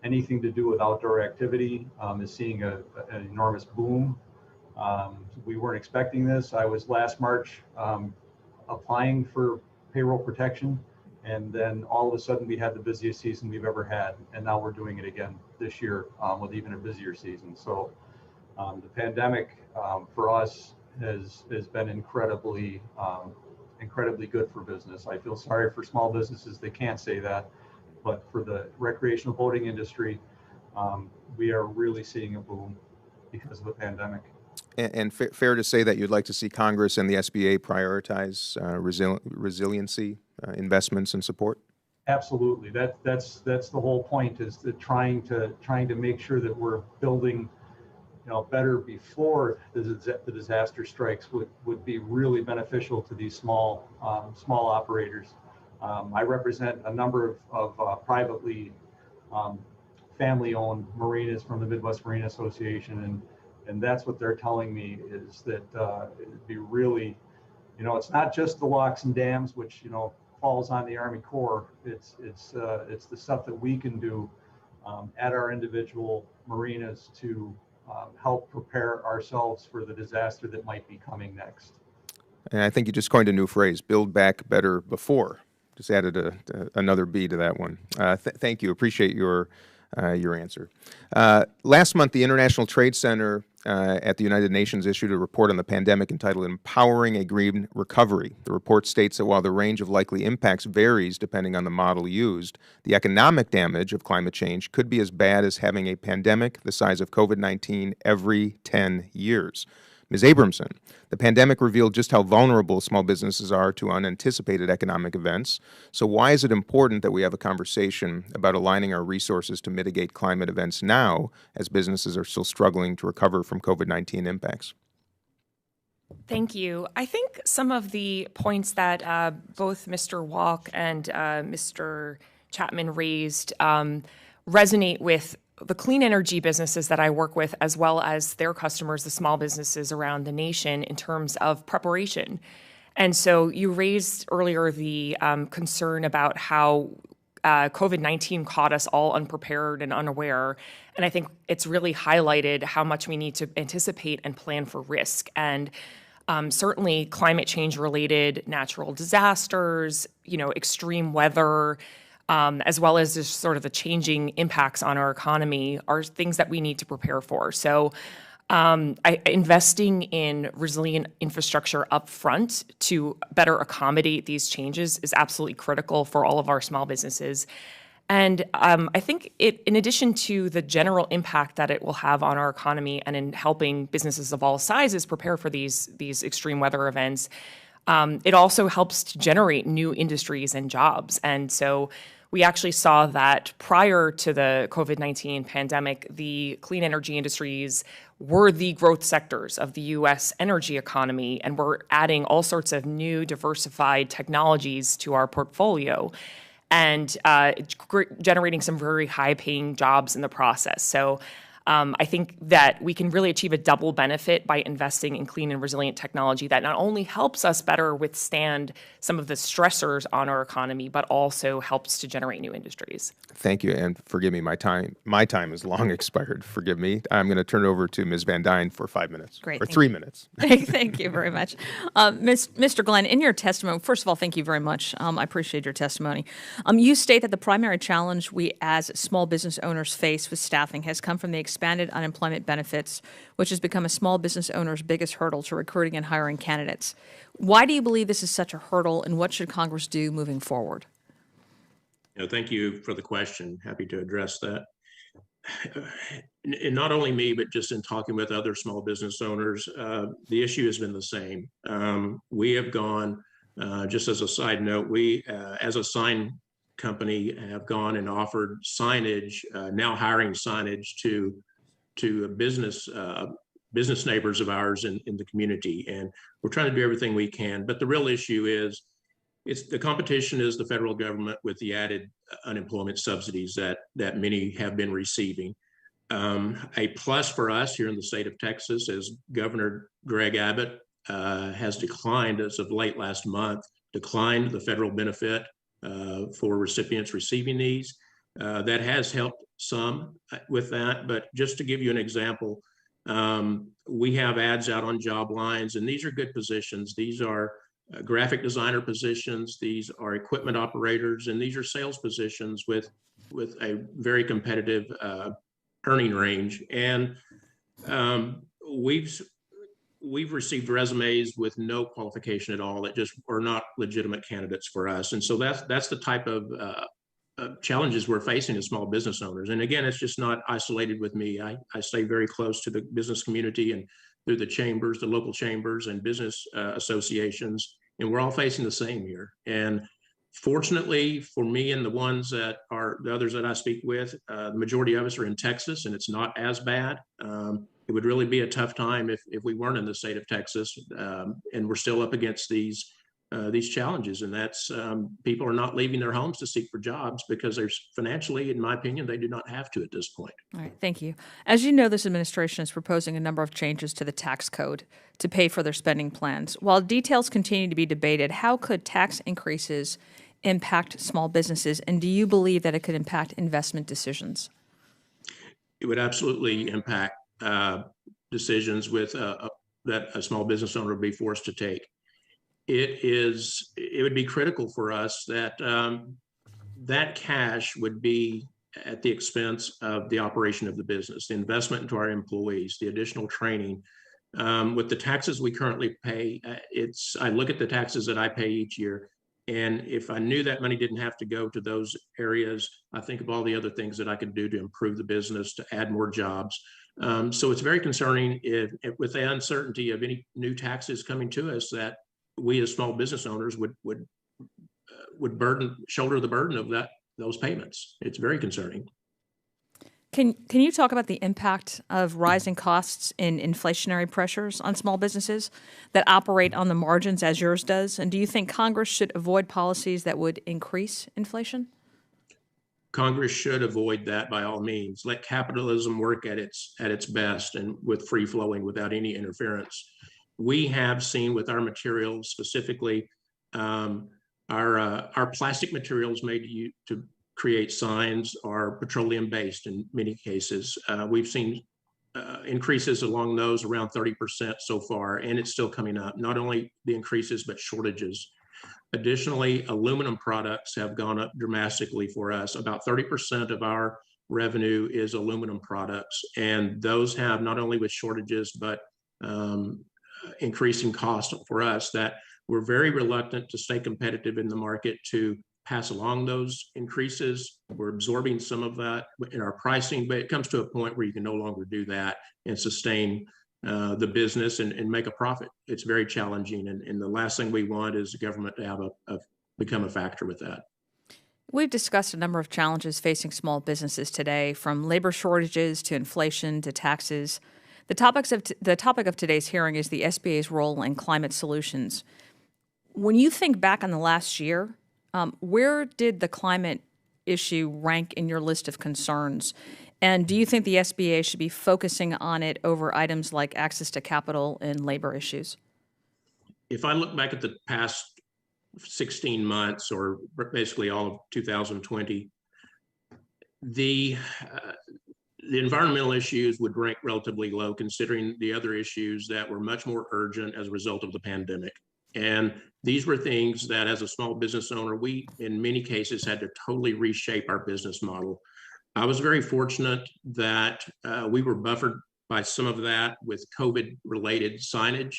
anything to do with outdoor activity is seeing an enormous boom. We weren't expecting this. I was last March applying for payroll protection, and then all of a sudden we had the busiest season we've ever had, and now we're doing it again this year with even a busier season. So the pandemic for us has been incredibly good for business. I feel sorry for small businesses, they can't say that, but for the recreational boating industry, we are really seeing a boom because of the pandemic. And fair to say that you'd like to see Congress and the SBA prioritize resiliency investments and support? Absolutely. That's the whole point, is that trying to make sure that we're building, better before the disaster strikes would be really beneficial to these small operators. I represent a number of privately family-owned marinas from the Midwest Marine Association, and that's what they're telling me, is that it'd be really, it's not just the locks and dams, which falls on the Army Corps. It's the stuff that we can do at our individual marinas to help prepare ourselves for the disaster that might be coming next. And I think you just coined a new phrase, build back better before. Just added another B to that one. Thank you. Appreciate your answer. Last month, the International Trade Center at the United Nations issued a report on the pandemic entitled Empowering a Green Recovery. The report states that while the range of likely impacts varies depending on the model used, the economic damage of climate change could be as bad as having a pandemic the size of COVID-19 every 10 years. Ms. Abramson, the pandemic revealed just how vulnerable small businesses are to unanticipated economic events. So why is it important that we have a conversation about aligning our resources to mitigate climate events now, as businesses are still struggling to recover from COVID-19 impacts? Thank you. I think some of the points that both Mr. Walk and Mr. Chapman raised resonate with the clean energy businesses that I work with, as well as their customers, the small businesses around the nation, in terms of preparation. And so you raised earlier the concern about how COVID-19 caught us all unprepared and unaware. And I think it's really highlighted how much we need to anticipate and plan for risk. And certainly climate change related natural disasters, extreme weather, as well as just sort of the changing impacts on our economy, are things that we need to prepare for. So investing in resilient infrastructure up front to better accommodate these changes is absolutely critical for all of our small businesses. And I think in addition to the general impact that it will have on our economy and in helping businesses of all sizes prepare for these extreme weather events, it also helps to generate new industries and jobs. And so we actually saw that prior to the COVID-19 pandemic, the clean energy industries were the growth sectors of the U.S. energy economy, and we're adding all sorts of new diversified technologies to our portfolio and generating some very high-paying jobs in the process. So I think that we can really achieve a double benefit by investing in clean and resilient technology that not only helps us better withstand some of the stressors on our economy, but also helps to generate new industries. Thank you, and forgive me, my time is long expired. Forgive me. I'm going to turn it over to Ms. Van Dyne for 5 minutes. Great. Or 3 minutes. Thank you very much. Mr. Glenn, in your testimony, first of all, thank you very much. I appreciate your testimony. You state that the primary challenge we as small business owners face with staffing has come from the expanded unemployment benefits, which has become a small business owner's biggest hurdle to recruiting and hiring candidates. Why do you believe this is such a hurdle, and what should Congress do moving forward? Thank you for the question. Happy to address that. And not only me, but just in talking with other small business owners, the issue has been the same. We have gone, just as a side note, we, as a sign company, have gone and offered signage, now hiring signage to business neighbors of ours in the community. And we're trying to do everything we can. But the real issue is, the competition is the federal government with the added unemployment subsidies that many have been receiving. A plus for us here in the state of Texas is Governor Greg Abbott has declined, as of late last month, declined the federal benefit for recipients receiving these. That has helped some with that, but just to give you an example, we have ads out on job lines, and these are good positions. These are graphic designer positions, these are equipment operators, and these are sales positions with a very competitive earning range. And we've received resumes with no qualification at all that just are not legitimate candidates for us. And so that's the type of challenges we're facing as small business owners. And again, it's just not isolated with me. I stay very close to the business community and through the chambers, the local chambers and business associations, and we're all facing the same here. And Fortunately for me and the ones that are the others that I speak with, the majority of us are in Texas and it's not as bad. It would really be a tough time if we weren't in the state of Texas, and we're still up against these challenges. And that's people are not leaving their homes to seek for jobs because there's financially, in my opinion, they do not have to at this point. All right, thank you. As you know, this administration is proposing a number of changes to the tax code to pay for their spending plans. While details continue to be debated, how could tax increases impact small businesses, and do you believe that it could impact investment decisions? It would absolutely impact decisions with that a small business owner would be forced to take. It would be critical for us that that cash would be at the expense of the operation of the business, the investment into our employees, the additional training. With the taxes we currently pay, I look at the taxes that I pay each year, and if I knew that money didn't have to go to those areas, I think of all the other things that I could do to improve the business, to add more jobs. So it's very concerning if with the uncertainty of any new taxes coming to us, that we as small business owners would shoulder the burden of those payments. It's very concerning. Can you talk about the impact of rising costs and inflationary pressures on small businesses that operate on the margins as yours does? And do you think Congress should avoid policies that would increase inflation? Congress should avoid that by all means. Let capitalism work at its best and with free flowing without any interference. We have seen with our materials, specifically our plastic materials made to create signs are petroleum based in many cases. We've seen increases along those around 30% so far, and it's still coming up. Not only the increases, but shortages. Additionally, aluminum products have gone up dramatically for us. About 30% of our revenue is aluminum products, and those have not only with shortages, but increasing cost for us, that we're very reluctant to stay competitive in the market to pass along those increases. We're absorbing some of that in our pricing, but it comes to a point where you can no longer do that and sustain the business and make a profit. It's very challenging. And the last thing we want is the government to have become a factor with that. We've discussed a number of challenges facing small businesses today, from labor shortages to inflation to taxes. The topic of today's hearing is the SBA's role in climate solutions. When you think back on the last year, where did the climate issue rank in your list of concerns? And do you think the SBA should be focusing on it over items like access to capital and labor issues? If I look back at the past 16 months, or basically all of 2020, the environmental issues would rank relatively low, considering the other issues that were much more urgent as a result of the pandemic. And these were things that, as a small business owner, we, in many cases, had to totally reshape our business model. I was very fortunate that we were buffered by some of that with COVID-related signage.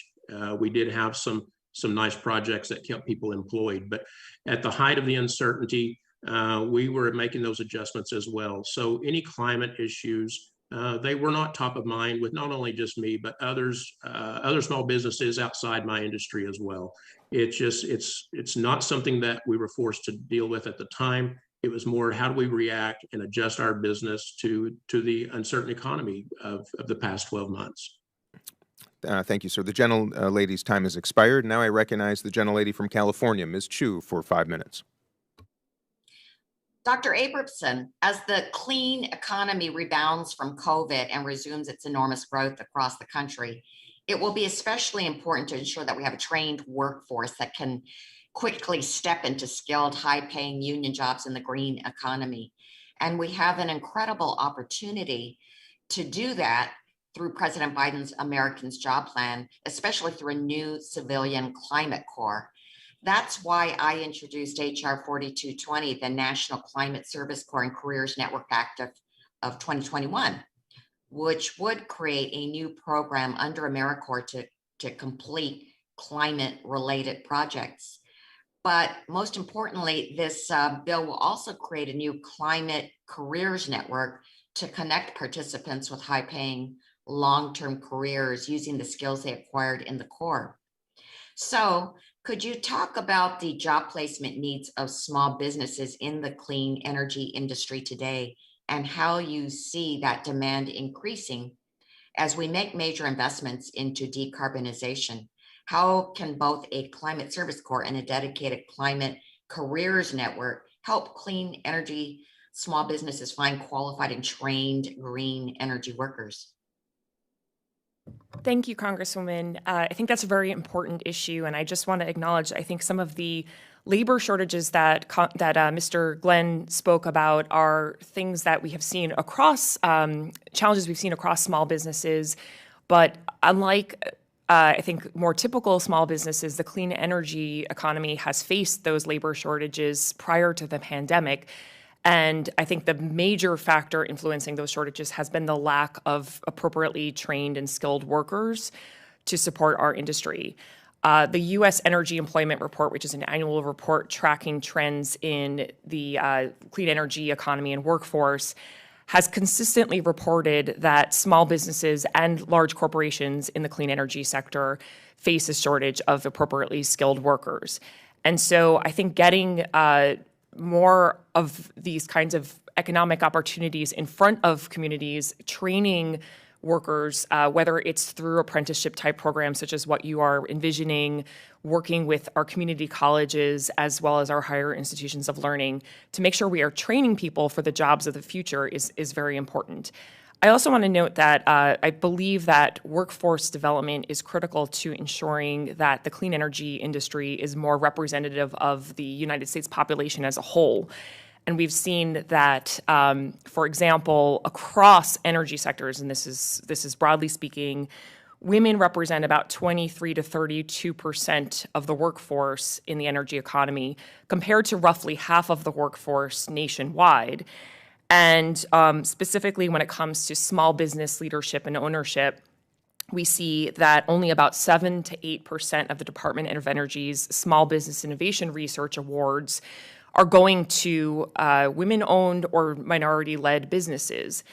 We did have some nice projects that kept people employed, but at the height of the uncertainty, we were making those adjustments as well. So any climate issues, they were not top of mind with not only just me, but other small businesses outside my industry as well. It's not something that we were forced to deal with at the time. It was more, how do we react and adjust our business to the uncertain economy of the past 12 months. Thank you, sir. The gentlelady's time has expired. Now I recognize the gentlelady from California, Ms. Chu, for 5 minutes. Dr. Abramson, as the clean economy rebounds from COVID and resumes its enormous growth across the country, it will be especially important to ensure that we have a trained workforce that can quickly step into skilled, high-paying union jobs in the green economy. And we have an incredible opportunity to do that through President Biden's Americans Job Plan, especially through a new civilian climate corps. That's why I introduced HR 4220, the National Climate Service Corps and Careers Network Act of 2021, which would create a new program under AmeriCorps to complete climate-related projects. But most importantly, this bill will also create a new climate careers network to connect participants with high-paying long-term careers using the skills they acquired in the Corps. So Could you talk about the job placement needs of small businesses in the clean energy industry today and how you see that demand increasing as we make major investments into decarbonization? How can both a climate service corps and a dedicated climate careers network help clean energy small businesses find qualified and trained green energy workers? Thank you, Congresswoman. I think that's a very important issue, and I just want to acknowledge, I think some of the labor shortages that Mr. Glenn spoke about are things that we have seen across, challenges we've seen across small businesses. But unlike, I think, more typical small businesses, the clean energy economy has faced those labor shortages prior to the pandemic. And I think the major factor influencing those shortages has been the lack of appropriately trained and skilled workers to support our industry. The U.S. Energy Employment Report, which is an annual report tracking trends in the clean energy economy and workforce, has consistently reported that small businesses and large corporations in the clean energy sector face a shortage of appropriately skilled workers. And so I think getting more of these kinds of economic opportunities in front of communities, training workers, whether it's through apprenticeship type programs such as what you are envisioning, working with our community colleges as well as our higher institutions of learning to make sure we are training people for the jobs of the future is very important. I also want to note that I believe that workforce development is critical to ensuring that the clean energy industry is more representative of the United States population as a whole. And we've seen that, for example, across energy sectors, and this is broadly speaking, women represent about 23 to 32% of the workforce in the energy economy, compared to roughly half of the workforce nationwide. And specifically when it comes to small business leadership and ownership, we see that only about 7 to 8% of the Department of Energy's Small Business Innovation Research Awards are going to women-owned or minority-led businesses.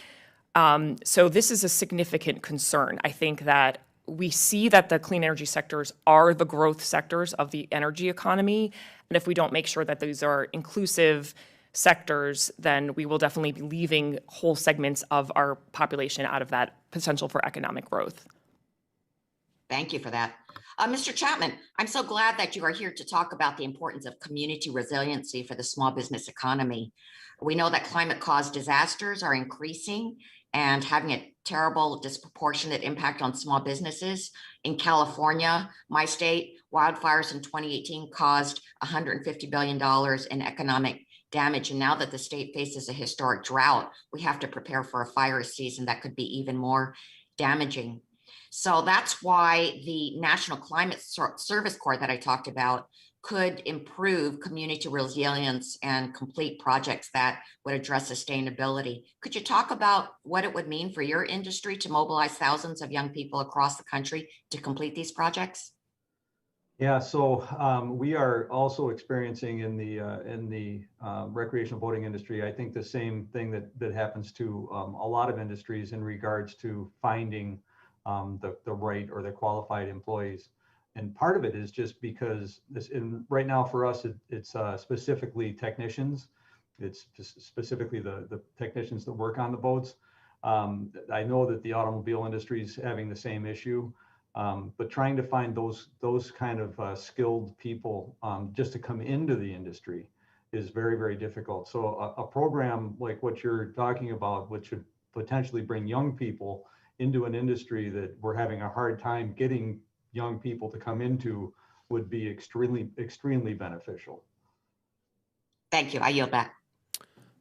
So this is a significant concern. I think that we see that the clean energy sectors are the growth sectors of the energy economy. And if we don't make sure that these are inclusive sectors, then we will definitely be leaving whole segments of our population out of that potential for economic growth. Thank you for that. Mr. Chapman, I'm so glad that you are here to talk about the importance of community resiliency for the small business economy. We know that climate-caused disasters are increasing and having a terrible, disproportionate impact on small businesses. In California, my state, wildfires in 2018 caused $150 billion in economic damage. And now that the state faces a historic drought, we have to prepare for a fire season that could be even more damaging. So that's why the National Climate Service Corps that I talked about could improve community resilience and complete projects that would address sustainability. Could you talk about what it would mean for your industry to mobilize thousands of young people across the country to complete these projects? Yeah, so we are also experiencing in the recreational boating industry, I think the same thing that happens to a lot of industries in regards to finding the right or the qualified employees. And part of it is just because right now for us, it's specifically technicians. It's specifically the technicians that work on the boats. I know that the automobile industry is having the same issue. But trying to find those kind of skilled people just to come into the industry is very, very difficult. So a program like what you're talking about, which should potentially bring young people into an industry that we're having a hard time getting young people to come into, would be extremely, extremely beneficial. Thank you. I yield back.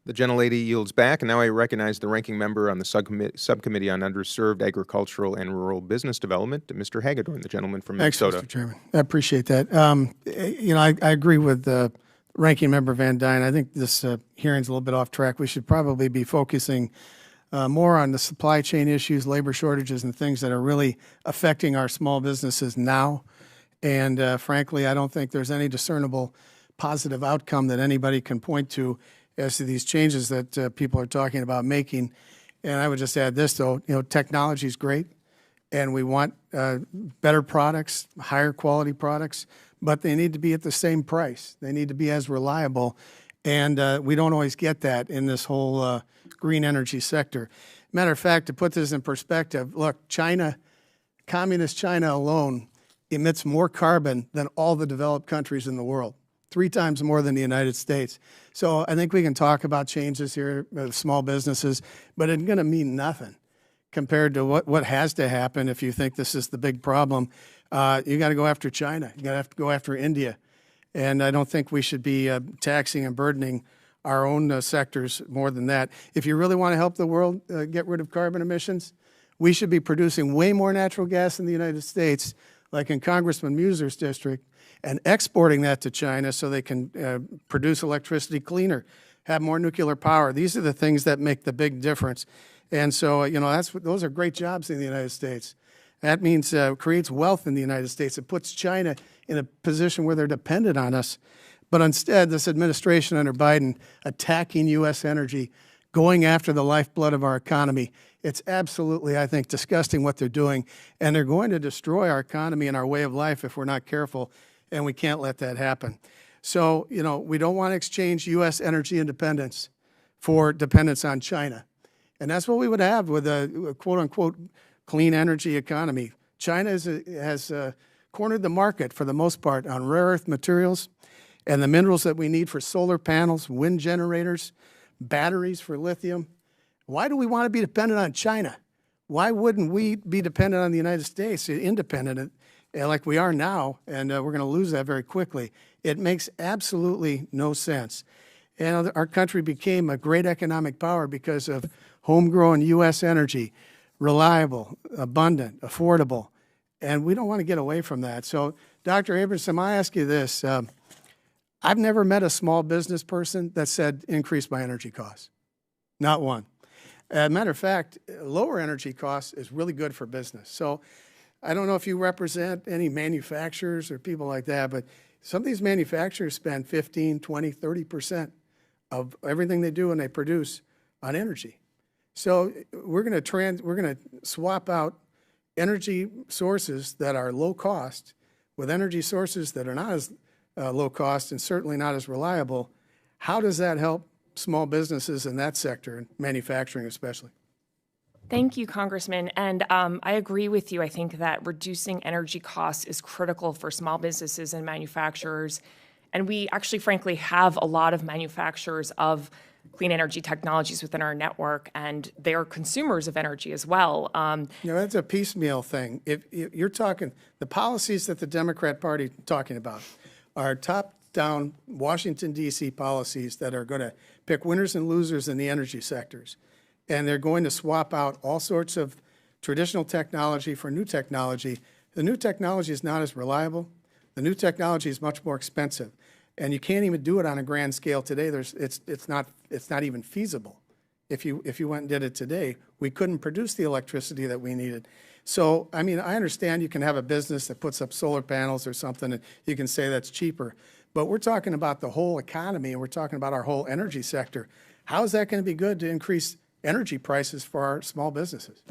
The gentlelady yields back, and now I recognize the ranking member on the subcommittee on underserved agricultural and rural business development, Mr. Hagedorn, the gentleman from Minnesota. Thanks, Mr. Chairman. I appreciate that. I agree with Ranking Member Van Dyne. I think this hearing's a little bit off track. We should probably be focusing more on the supply chain issues, labor shortages, and things that are really affecting our small businesses now. And frankly, I don't think there's any discernible positive outcome that anybody can point to as to these changes that people are talking about making. And I would just add this, though, technology is great, and we want better products, higher quality products, but they need to be at the same price. They need to be as reliable, and we don't always get that in this whole green energy sector. Matter of fact, to put this in perspective, look, China, communist China alone emits more carbon than all the developed countries in the world, 3 times more than the United States. So I think we can talk about changes here, small businesses, but it's going to mean nothing compared to what has to happen if you think this is the big problem. You got to go after China. You got to have to go after India. And I don't think we should be taxing and burdening our own sectors more than that. If you really want to help the world get rid of carbon emissions, we should be producing way more natural gas in the United States, like in Congressman Muser's district, and exporting that to China so they can produce electricity cleaner, have more nuclear power. These are the things that make the big difference. And so, those are great jobs in the United States. That means creates wealth in the United States. It puts China in a position where they're dependent on us. But instead, this administration under Biden attacking U.S. energy, going after the lifeblood of our economy, it's absolutely, I think, disgusting what they're doing. And they're going to destroy our economy and our way of life if we're not careful, and we can't let that happen. So, we don't want to exchange U.S. energy independence for dependence on China. And that's what we would have with a quote-unquote clean energy economy. China has cornered the market for the most part on rare earth materials and the minerals that we need for solar panels, wind generators, batteries for lithium. Why do we want to be dependent on China? Why wouldn't we be dependent on the United States, independent, like we are now, and we're going to lose that very quickly? It makes absolutely no sense. And our country became a great economic power because of homegrown U.S. energy, reliable, abundant, affordable, and we don't want to get away from that. So, Dr. Abramson, I ask you this. I've never met a small business person that said increase my energy costs. Not one. As a matter of fact, lower energy costs is really good for business. So I don't know if you represent any manufacturers or people like that, but some of these manufacturers spend 15, 20, 30% of everything they do and they produce on energy. So we're going to swap out energy sources that are low cost with energy sources that are not as low cost and certainly not as reliable. How does that help small businesses in that sector, manufacturing especially? Thank you, Congressman. And I agree with you. I think that reducing energy costs is critical for small businesses and manufacturers. And we actually, frankly, have a lot of manufacturers of clean energy technologies within our network, and they are consumers of energy as well. That's a piecemeal thing. If you're talking, the policies that the Democrat Party is talking about are top-down Washington, D.C. policies that are going to pick winners and losers in the energy sectors. And they're going to swap out all sorts of traditional technology for new technology. The new technology is not as reliable. The new technology is much more expensive. And you can't even do it on a grand scale today. It's not even feasible. If you went and did it today, we couldn't produce the electricity that we needed. So, I understand you can have a business that puts up solar panels or something, and you can say that's cheaper. But we're talking about the whole economy, and we're talking about our whole energy sector. How is that going to be good to increase energy prices for our small businesses?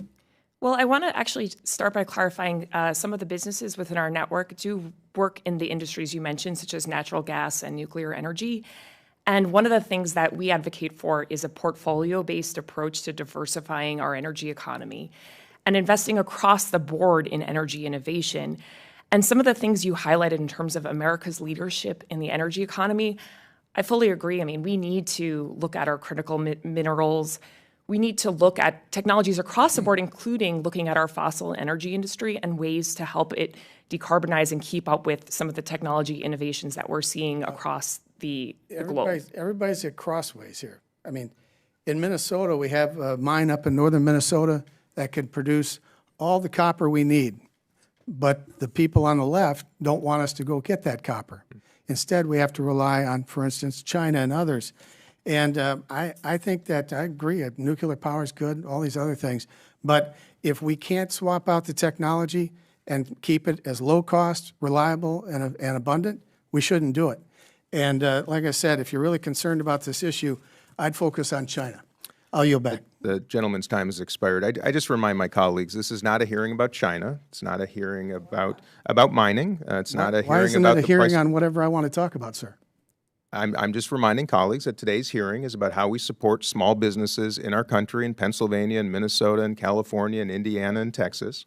Well, I want to actually start by clarifying some of the businesses within our network do work in the industries you mentioned, such as natural gas and nuclear energy. And one of the things that we advocate for is a portfolio-based approach to diversifying our energy economy and investing across the board in energy innovation. And some of the things you highlighted in terms of America's leadership in the energy economy, I fully agree. We need to look at our critical minerals. We need to look at technologies across the board, including looking at our fossil energy industry and ways to help it decarbonize and keep up with some of the technology innovations that we're seeing across the globe. Everybody's at crossways here. In Minnesota, we have a mine up in northern Minnesota that can produce all the copper we need. But the people on the left don't want us to go get that copper. Instead, we have to rely on, for instance, China and others. And I think that I agree. Nuclear power is good, all these other things. But if we can't swap out the technology and keep it as low cost, reliable, and abundant, we shouldn't do it. And like I said, if you're really concerned about this issue, I'd focus on China. I'll yield back. The gentleman's time has expired. I just remind my colleagues, this is not a hearing about China. It's not a hearing about mining. It's not a Why hearing isn't about it a the hearing price. on whatever I want to talk about, sir? I'm just reminding colleagues that today's hearing is about how we support small businesses in our country, in Pennsylvania and Minnesota and California and Indiana and Texas.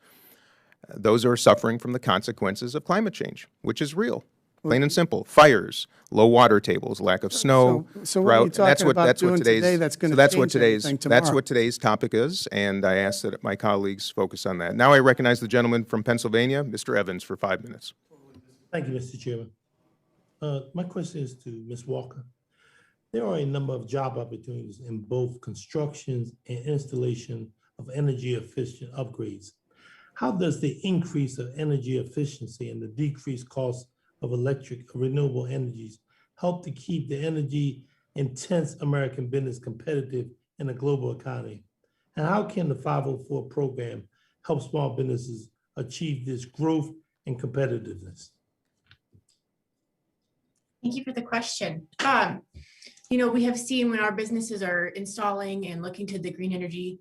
Those are suffering from the consequences of climate change, which is real. Plain and simple. Fires, low water tables, lack of snow, So what are you drought. And talking about doing today that's going to that's what change today's anything that's tomorrow? what today's topic is, and I ask that my colleagues focus on that. Now I recognize the gentleman from Pennsylvania, Mr. Evans, for 5 minutes. Thank you, Mr. Chairman. My question is to Ms. Walker. There are a number of job opportunities in both constructions and installation of energy efficient upgrades. How does the increase of energy efficiency and the decreased cost of electric renewable energies help to keep the energy intense American business competitive in a global economy? And how can the 504 program help small businesses achieve this growth and competitiveness? Thank you for the question. We have seen when our businesses are installing and looking to the green energy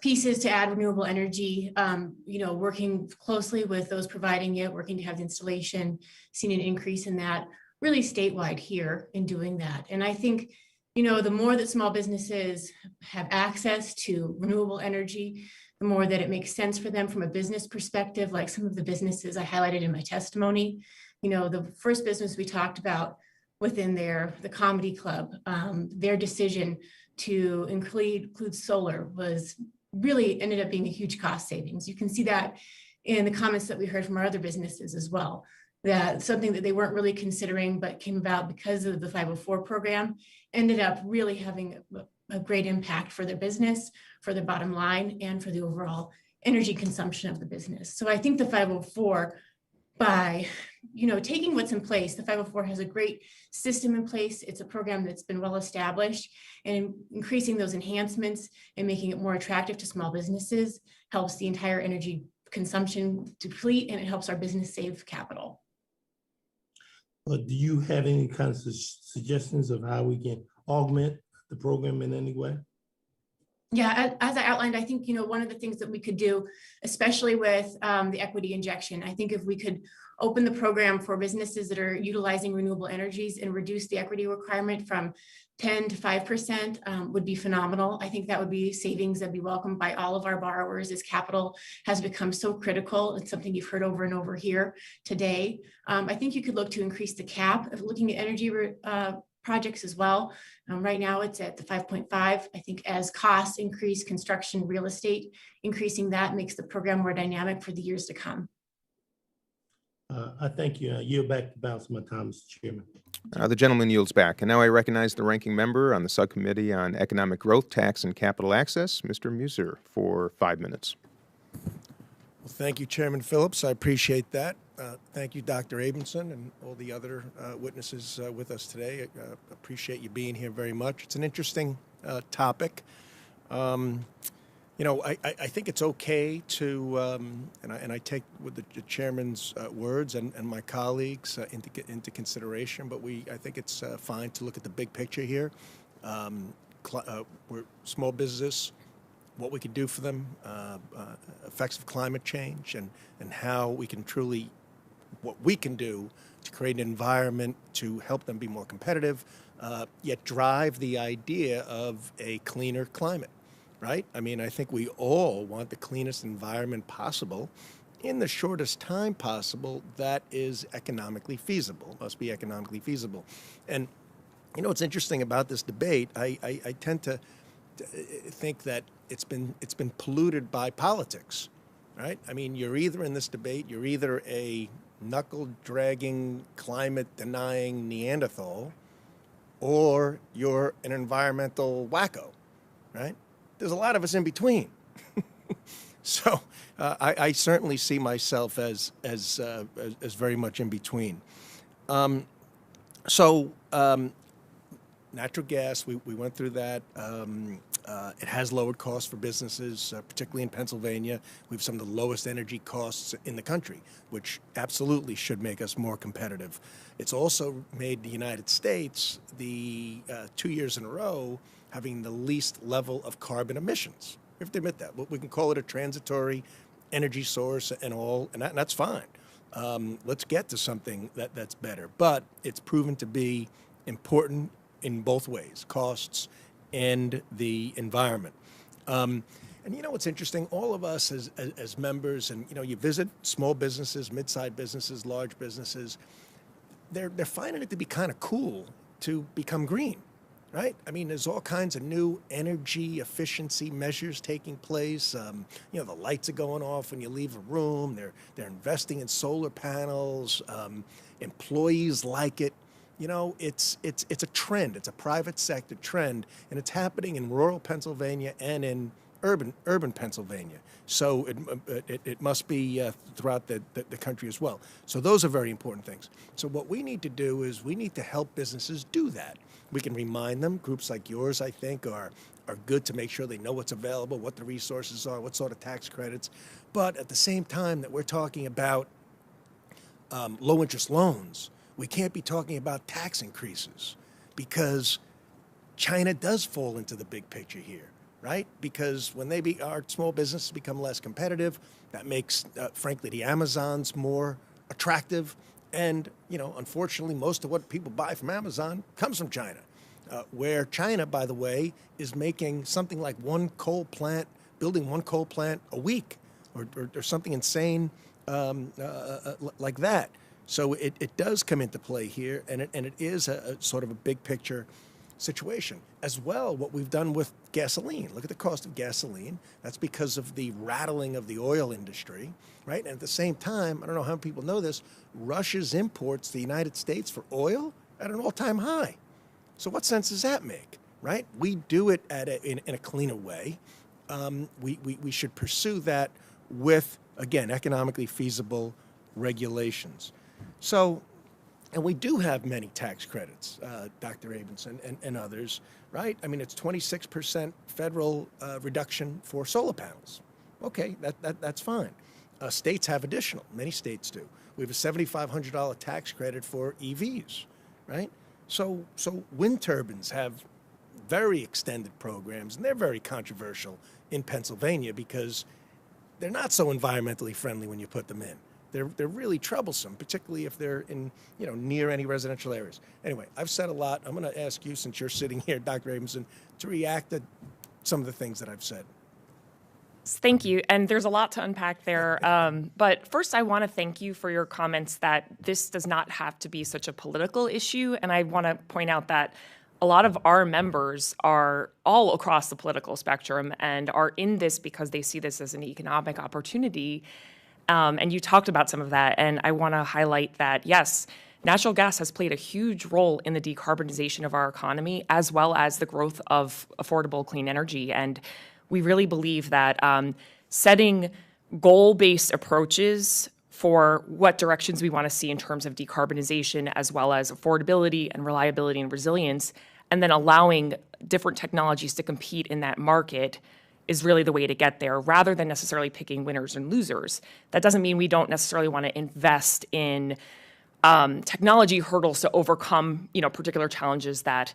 pieces to add renewable energy, working closely with those providing it, working to have the installation, seen an increase in that really statewide here in doing that. And I think, the more that small businesses have access to renewable energy, the more that it makes sense for them from a business perspective, like some of the businesses I highlighted in my testimony. The first business we talked about within the comedy club, their decision to include solar was really ended up being a huge cost savings. You can see that in the comments that we heard from our other businesses as well, that something that they weren't really considering but came about because of the 504 program ended up really having a great impact for their business, for their bottom line, and for the overall energy consumption of the business. So I think the 504, by taking what's in place, the 504 has a great system in place. It's a program that's been well established, and increasing those enhancements and making it more attractive to small businesses helps the entire energy consumption deplete, and it helps our business save capital. Do you have any kinds of suggestions of how we can augment the program in any way? Yeah, as I outlined, I think, one of the things that we could do, especially with the equity injection, I think if we could open the program for businesses that are utilizing renewable energies and reduce the equity requirement from 10 to 5% would be phenomenal. I think that would be savings that'd be welcomed by all of our borrowers as capital has become so critical. It's something you've heard over and over here today. I think you could look to increase the cap of looking at energy projects as well. Right now it's at the 5.5. I think as costs increase, construction, real estate, increasing that makes the program more dynamic for the years to come. I thank you. I yield back the balance of my time, Mr. Chairman. The gentleman yields back. And now I recognize the ranking member on the Subcommittee on Economic Growth, Tax, and Capital Access, Mr. Muser, for 5 minutes. Well, thank you, Chairman Phillips. I appreciate that. Thank you, Dr. Abramson, and all the other witnesses with us today. Appreciate you being here very much. It's an interesting topic. I think it's okay to, and I take with the chairman's words and my colleagues into consideration, but I think it's fine to look at the big picture here. We're small business, what we can do for them, effects of climate change, and how we can truly, what we can do to create an environment to help them be more competitive, yet drive the idea of a cleaner climate. Right? I mean, I think we all want the cleanest environment possible in the shortest time possible that is economically feasible, must be economically feasible. And, what's interesting about this debate, I tend to think that it's been polluted by politics, right? I mean, you're either in this debate, you're either a knuckle-dragging, climate-denying Neanderthal, or you're an environmental wacko, right? There's a lot of us in between. So I certainly see myself as very much in between. natural gas, we went through that. It has lowered costs for businesses, particularly in Pennsylvania. We have some of the lowest energy costs in the country, which absolutely should make us more competitive. It's also made the United States 2 years in a row having the least level of carbon emissions. We have to admit that. We can call it a transitory energy source and all, and that's fine. Let's get to something that's better. But it's proven to be important in both ways, costs and the environment. And you know what's interesting? All of us as members, and you know, you visit small businesses, mid-sized businesses, large businesses, they're finding it to be kind of cool to become green, right? I mean, there's all kinds of new energy efficiency measures taking place. You know, the lights are going off when you leave a room. They're investing in solar panels. Employees like it. You know, it's a trend. It's a private sector trend, and it's happening in rural Pennsylvania and in urban Pennsylvania. So it must be throughout the country as well. So those are very important things. So what we need to do is we need to help businesses do that. We can remind them. Groups like yours, I think, are good to make sure they know what's available, what the resources are, what sort of tax credits. But at the same time that we're talking about low interest loans, we can't be talking about tax increases, because China does fall into the big picture here, right? Because when our small businesses become less competitive, that makes, frankly, the Amazons more attractive. And, you know, unfortunately, most of what people buy from Amazon comes from China, where China, by the way, is making something like building one coal plant a week or something insane like that. So it does come into play here, and it is a sort of a big picture situation. As well, what we've done with gasoline. Look at the cost of gasoline. That's because of the rattling of the oil industry, right? And at the same time, I don't know how many people know this, Russia's imports to the United States for oil at an all-time high. So what sense does that make, right? We do it in a cleaner way. We should pursue that with, again, economically feasible regulations. So, and we do have many tax credits, Dr. Abramson and others, right? I mean, it's 26% federal reduction for solar panels. Okay, that's fine. States have additional. Many states do. We have a $7,500 tax credit for EVs, right? So wind turbines have very extended programs, and they're very controversial in Pennsylvania because they're not so environmentally friendly when you put them in. They're really troublesome, particularly if they're in, you know, near any residential areas. Anyway, I've said a lot. I'm going to ask you, since you're sitting here, Dr. Abramson, to react to some of the things that I've said. Thank you. And there's a lot to unpack there. But first, I want to thank you for your comments that this does not have to be such a political issue. And I want to point out that a lot of our members are all across the political spectrum and are in this because they see this as an economic opportunity. And you talked about some of that, and I want to highlight that, yes, natural gas has played a huge role in the decarbonization of our economy, as well as the growth of affordable clean energy. And we really believe that setting goal-based approaches for what directions we want to see in terms of decarbonization, as well as affordability and reliability and resilience, and then allowing different technologies to compete in that market is really the way to get there, rather than necessarily picking winners and losers. That doesn't mean we don't necessarily want to invest in technology hurdles to overcome, you know, particular challenges that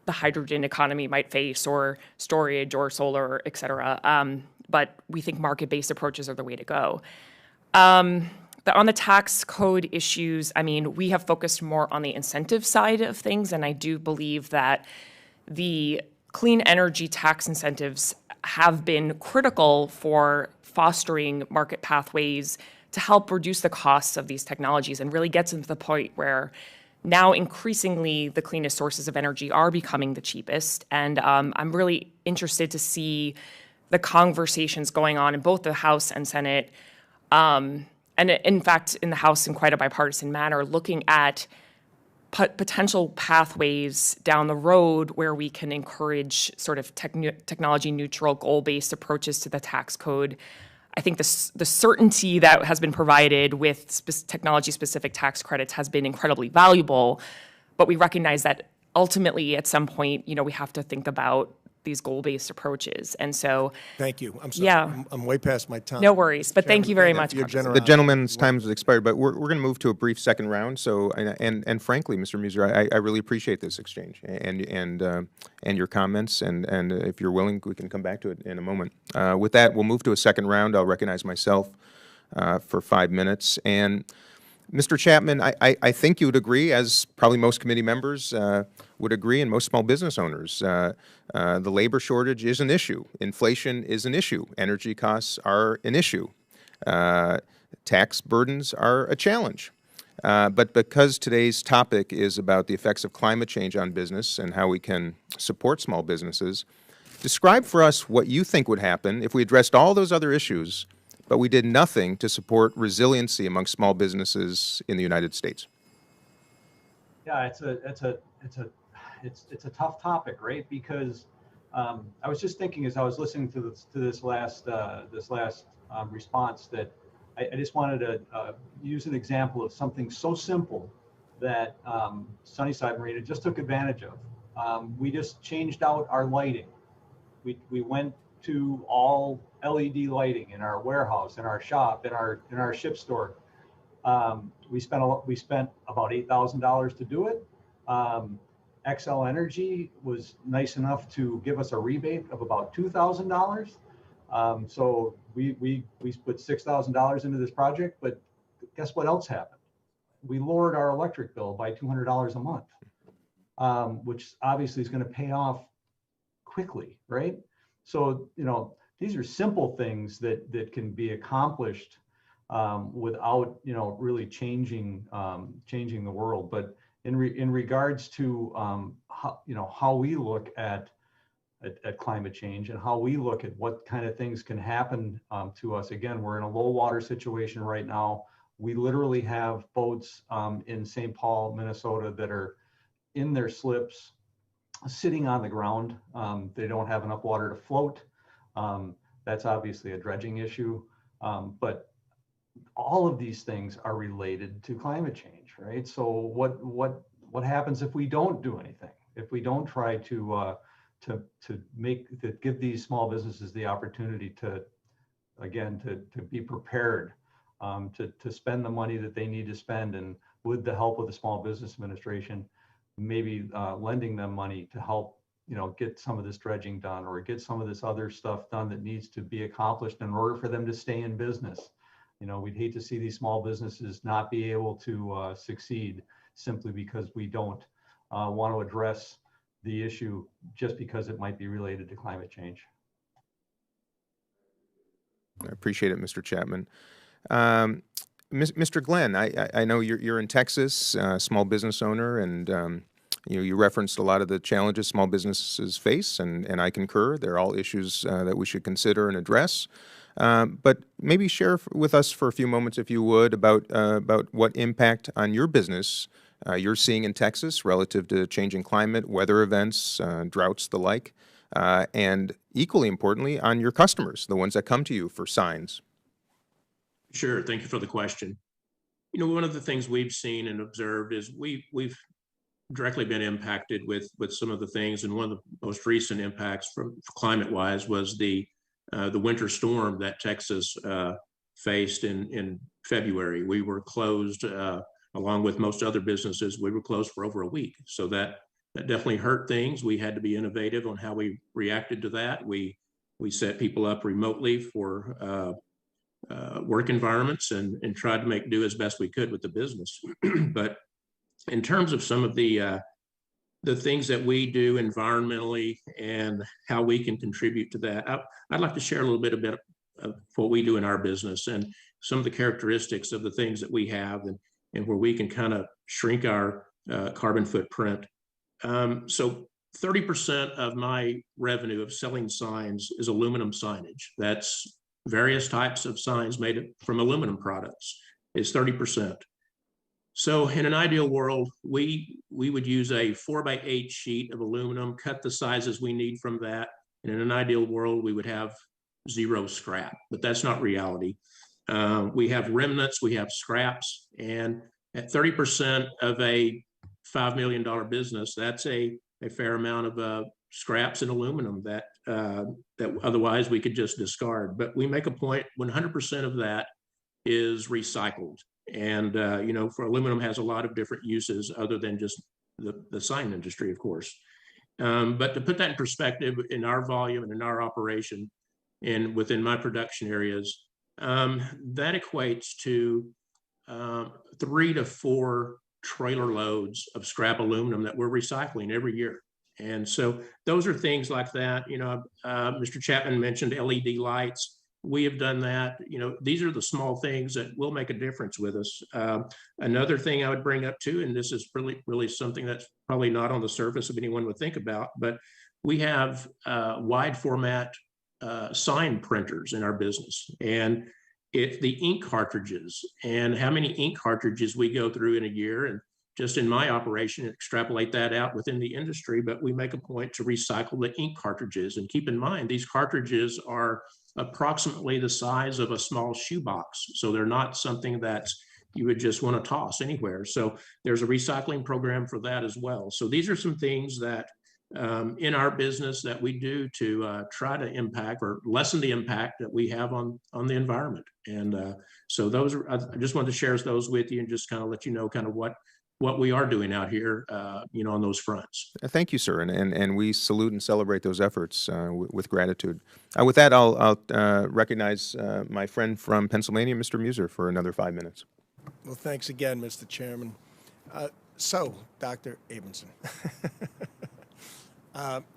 the hydrogen economy might face, or storage, or solar, et cetera. But we think market-based approaches are the way to go. But on the tax code issues, I mean, we have focused more on the incentive side of things, and I do believe that the clean energy tax incentives have been critical for fostering market pathways to help reduce the costs of these technologies, and really gets them to the point where now increasingly the cleanest sources of energy are becoming the cheapest. And I'm really interested to see the conversations going on in both the House and Senate, and in fact, in the House in quite a bipartisan manner, looking at potential pathways down the road where we can encourage sort of technology neutral, goal-based approaches to the tax code. I think the certainty that has been provided with technology-specific tax credits has been incredibly valuable, but we recognize that ultimately, at some point, we have to think about these goal-based approaches. And so, Thank you. I'm sorry. Yeah. I'm way past my time. no worries, but thank you very much. Your Congressman. The gentleman's time has expired, but we're going to move to a brief second round. So, and frankly, Mr. Muser, I really appreciate this exchange and your comments. And if you're willing, we can come back to it in a moment. With that, we'll move to a second round. I'll recognize myself for 5 minutes. And Mr. Chapman, I think you would agree, as probably most committee members would agree, and most small business owners, the labor shortage is an issue. Inflation is an issue. Energy costs are an issue. Tax burdens are a challenge. But because today's topic is about the effects of climate change on business and how we can support small businesses, describe for us what you think would happen if we addressed all those other issues, but we did nothing to support resiliency among small businesses in the United States. Yeah, it's a tough topic, right? Because I was just thinking as I was listening to this last response that I just wanted to use an example of something so simple that Sunnyside Marina just took advantage of. We just changed out our lighting. We went to all LED lighting in our warehouse, in our shop, in our ship store. We spent about $8,000 to do it. XL Energy was nice enough to give us a rebate of about $2,000. So we put $6,000 into this project, but guess what else happened? We lowered our electric bill by $200 a month, which obviously is going to pay off quickly, right? So, these are simple things that can be accomplished without, really changing the world. But in regards to how we look at climate change and how we look at what kind of things can happen to us, again, we're in a low water situation right now. We literally have boats in St. Paul, Minnesota, that are in their slips, sitting on the ground. They don't have enough water to float. That's obviously a dredging issue. But all of these things are related to climate change, right? So what happens if we don't do anything? If we don't try to give these small businesses the opportunity to be prepared, to spend the money that they need to spend, and with the help of the Small Business Administration, maybe lending them money to help, get some of this dredging done or get some of this other stuff done that needs to be accomplished in order for them to stay in business. We'd hate to see these small businesses not be able to succeed simply because we don't want to address the issue just because it might be related to climate change. I appreciate it, Mr. Chapman. Mr. Glenn, I know you're in Texas, small business owner, and you referenced a lot of the challenges small businesses face, and I concur. They're all issues that we should consider and address. But maybe share with us for a few moments, if you would, about what impact on your business you're seeing in Texas relative to changing climate, weather events, droughts, the like, and equally importantly, on your customers, the ones that come to you for signs. Sure. Thank you for the question. One of the things we've seen and observed is we've directly been impacted with some of the things, and one of the most recent impacts from climate-wise was the winter storm that Texas faced in February. We were closed, along with most other businesses. We were closed for over a week, so that definitely hurt things. We had to be innovative on how we reacted to that. We set people up remotely for work environments and tried to make do as best we could with the business. But in terms of some of the things that we do environmentally and how we can contribute to that, I'd like to share a little bit of what we do in our business and some of the characteristics of the things that we have and where we can kind of shrink our carbon footprint. So 30% of my revenue of selling signs is aluminum signage. That's various types of signs made from aluminum products. Is 30%. So in an ideal world, we would use a 4x8 sheet of aluminum, cut the sizes we need from that. And in an ideal world, we would have zero scrap, but that's not reality. We have remnants, we have scraps, and at 30% of a $5 million business, that's a fair amount of scraps and aluminum that otherwise we could just discard. But we make a point, 100% of that is recycled. And, for aluminum has a lot of different uses other than just the sign industry, of course. But to put that in perspective, in our volume and in our operation and within my production areas, that equates to 3 to 4 trailer loads of scrap aluminum that we're recycling every year. And so those are things like that. Mr. Chapman mentioned LED lights. We have done that. These are the small things that will make a difference with us. Another thing I would bring up too, and this is really something that's probably not on the surface of anyone would think about, but we have wide format sign printers in our business. And if the ink cartridges and how many ink cartridges we go through in a year, and just in my operation, extrapolate that out within the industry, but we make a point to recycle the ink cartridges. And keep in mind, these cartridges are approximately the size of a small shoebox. So they're not something that you would just want to toss anywhere. So there's a recycling program for that as well. So these are some things that in our business that we do to try to impact or lessen the impact that we have on the environment. And so those are, I just wanted to share those with you and just kind of let you know kind of what we are doing out here, on those fronts. Thank you, sir, and we salute and celebrate those efforts with gratitude. With that, I'll recognize my friend from Pennsylvania, Mr. Muser, for another 5 minutes. Well, thanks again, Mr. Chairman. So, Dr. Abramson,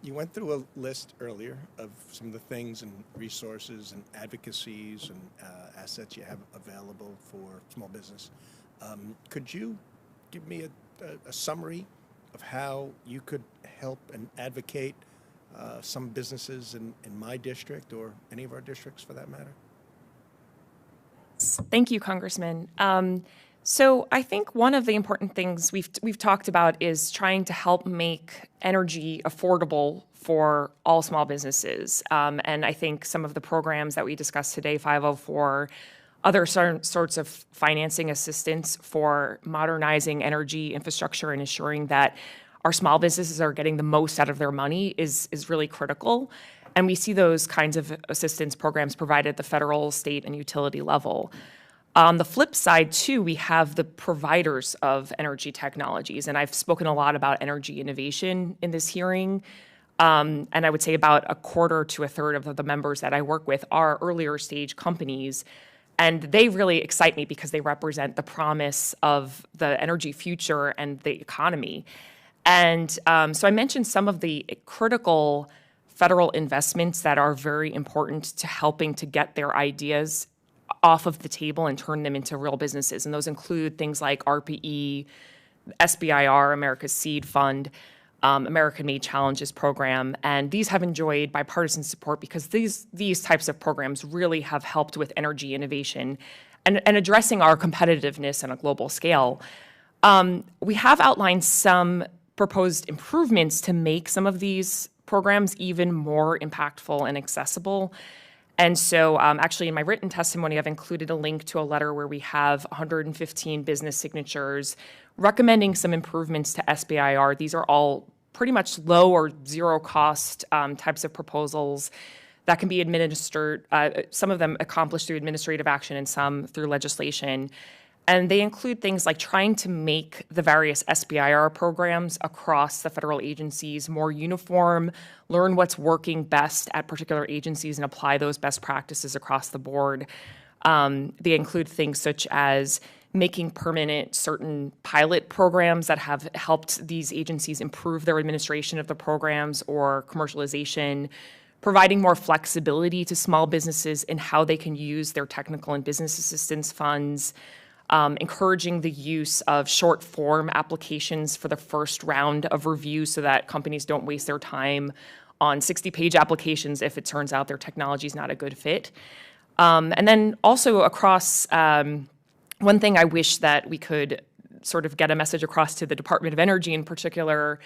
you went through a list earlier of some of the things and resources and advocacies and assets you have available for small business. Could you give me a summary of how you could help and advocate some businesses in my district or any of our districts for that matter? Thank you, Congressman. So I think one of the important things we've talked about is trying to help make energy affordable for all small businesses. And I think some of the programs that we discussed today, 504, other sorts of financing assistance for modernizing energy infrastructure and ensuring that our small businesses are getting the most out of their money is really critical. And we see those kinds of assistance programs provided at the federal, state, and utility level. On the flip side, too, we have the providers of energy technologies. And I've spoken a lot about energy innovation in this hearing. And I would say about a quarter to a third of the members that I work with are earlier stage companies. And they really excite me because they represent the promise of the energy future and the economy. And so I mentioned some of the critical federal investments that are very important to helping to get their ideas off of the table and turn them into real businesses. And those include things like RPE, SBIR, America's Seed Fund, American Made Challenges program. And these have enjoyed bipartisan support because these types of programs really have helped with energy innovation and addressing our competitiveness on a global scale. We have outlined some proposed improvements to make some of these programs even more impactful and accessible. And so actually in my written testimony, I've included a link to a letter where we have 115 business signatures recommending some improvements to SBIR. These are all pretty much low or zero cost types of proposals that can be administered, some of them accomplished through administrative action and some through legislation. And they include things like trying to make the various SBIR programs across the federal agencies more uniform, learn what's working best at particular agencies and apply those best practices across the board. They include things such as making permanent certain pilot programs that have helped these agencies improve their administration of the programs or commercialization, providing more flexibility to small businesses in how they can use their technical and business assistance funds, encouraging the use of short form applications for the first round of review so that companies don't waste their time on 60-page applications if it turns out their technology is not a good fit. And then also across, one thing I wish that we could sort of get a message across to the Department of Energy in particular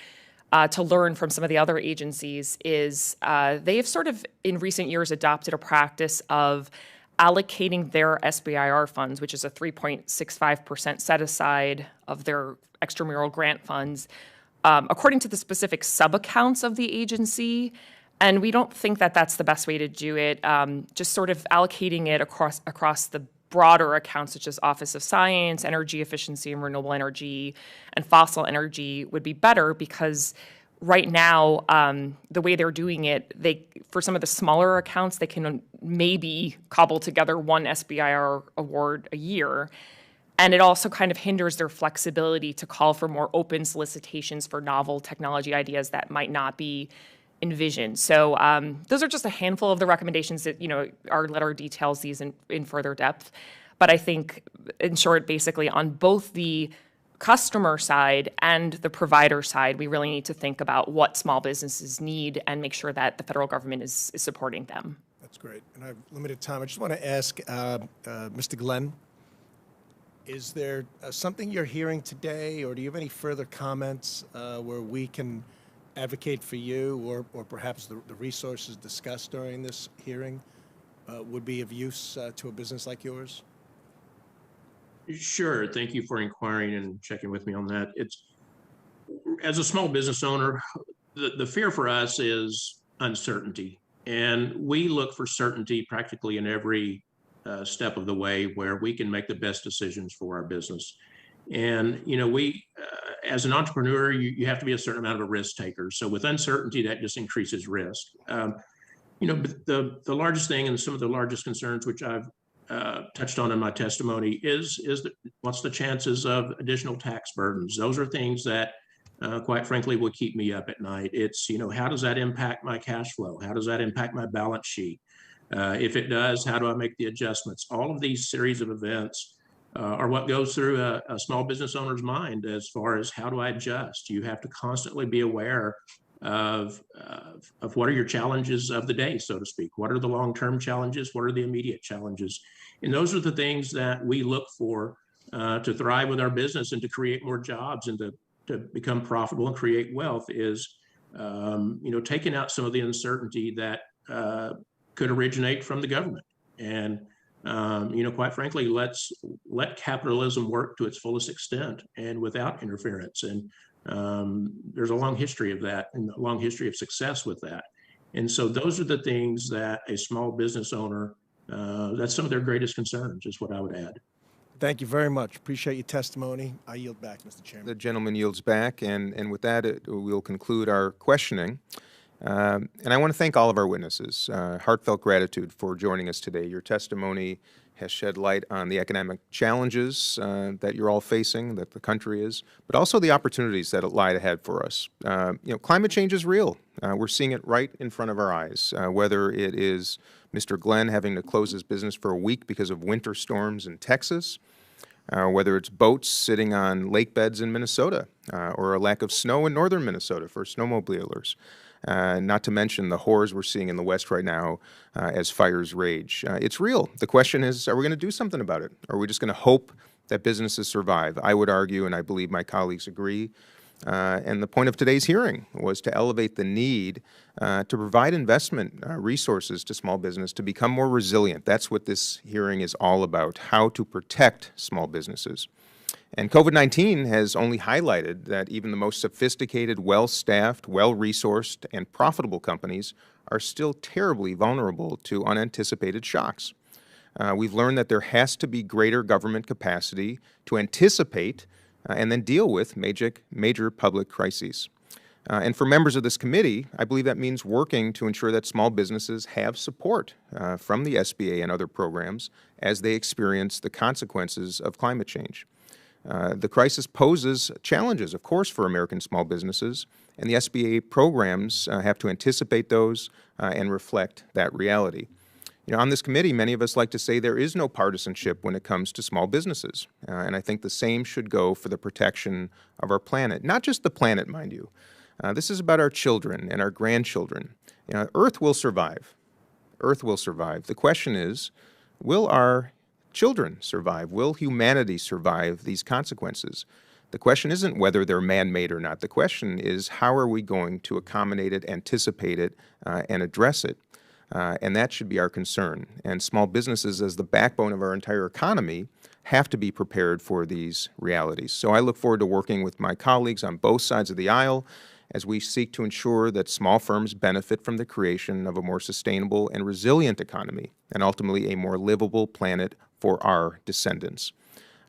to learn from some of the other agencies is they have sort of in recent years adopted a practice of allocating their SBIR funds, which is a 3.65% set aside of their extramural grant funds, according to the specific sub-accounts of the agency. And we don't think that that's the best way to do it. Just sort of allocating it across the broader accounts, such as Office of Science, Energy Efficiency and Renewable Energy, and Fossil Energy would be better, because right now, the way they're doing it, for some of the smaller accounts, they can maybe cobble together one SBIR award a year. And it also kind of hinders their flexibility to call for more open solicitations for novel technology ideas that might not be envisioned. So those are just a handful of the recommendations that, our letter details these in further depth. But I think, in short, basically on both the customer side and the provider side, we really need to think about what small businesses need and make sure that the federal government is supporting them. That's great. And I have limited time. I just want to ask Mr. Glenn, is there something you're hearing today, or do you have any further comments where we can advocate for you, or perhaps the resources discussed during this hearing would be of use to a business like yours? Sure. Thank you for inquiring and checking with me on that. As a small business owner, the fear for us is uncertainty. And we look for certainty practically in every step of the way where we can make the best decisions for our business. And, we, as an entrepreneur, you have to be a certain amount of a risk taker. So with uncertainty, that just increases risk. But the largest thing and some of the largest concerns, which I've touched on in my testimony, is what's the chances of additional tax burdens? Those are things that, quite frankly, will keep me up at night. It's, how does that impact my cash flow? How does that impact my balance sheet? If it does, how do I make the adjustments? All of these series of events are what goes through a small business owner's mind as far as how do I adjust? You have to constantly be aware of what are your challenges of the day, so to speak. What are the long-term challenges? What are the immediate challenges? And those are the things that we look for to thrive with our business and to create more jobs and to become profitable and create wealth is, taking out some of the uncertainty that could originate from the government. And, quite frankly, let capitalism work to its fullest extent and without interference. And there's a long history of that and a long history of success with that. And so those are the things that a small business owner, that's some of their greatest concerns, is what I would add. Thank you very much. Appreciate your testimony. I yield back, Mr. Chairman. The gentleman yields back, and with that, we'll conclude our questioning. And I want to thank all of our witnesses. Heartfelt gratitude for joining us today. Your testimony has shed light on the economic challenges that you're all facing, that the country is, but also the opportunities that lie ahead for us. Climate change is real. We're seeing it right in front of our eyes, whether it is Mr. Glenn having to close his business for a week because of winter storms in Texas, whether it's boats sitting on lake beds in Minnesota, or a lack of snow in northern Minnesota for snowmobilers. Not to mention the horrors we're seeing in the West right now as fires rage. It's real. The question is, are we going to do something about it? Or are we just going to hope that businesses survive? I would argue, and I believe my colleagues agree, and the point of today's hearing was to elevate the need to provide investment resources to small business to become more resilient. That's what this hearing is all about, how to protect small businesses. And COVID-19 has only highlighted that even the most sophisticated, well-staffed, well-resourced, and profitable companies are still terribly vulnerable to unanticipated shocks. We've learned that there has to be greater government capacity to anticipate and then deal with major public crises. And for members of this committee, I believe that means working to ensure that small businesses have support from the SBA and other programs as they experience the consequences of climate change. The crisis poses challenges, of course, for American small businesses, and the SBA programs have to anticipate those and reflect that reality. On this committee, many of us like to say there is no partisanship when it comes to small businesses, and I think the same should go for the protection of our planet. Not just the planet, mind you. This is about our children and our grandchildren. Earth will survive. Earth will survive. The question is, will our children survive? Will humanity survive these consequences? The question isn't whether they're man-made or not. The question is, how are we going to accommodate it, anticipate it, and address it? And that should be our concern. And small businesses, as the backbone of our entire economy, have to be prepared for these realities. So I look forward to working with my colleagues on both sides of the aisle as we seek to ensure that small firms benefit from the creation of a more sustainable and resilient economy, and ultimately a more livable planet for our descendants.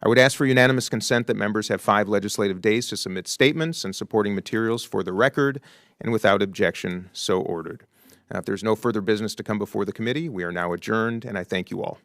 I would ask for unanimous consent that members have 5 legislative days to submit statements and supporting materials for the record, and without objection, so ordered. If there's no further business to come before the committee, we are now adjourned, and I thank you all.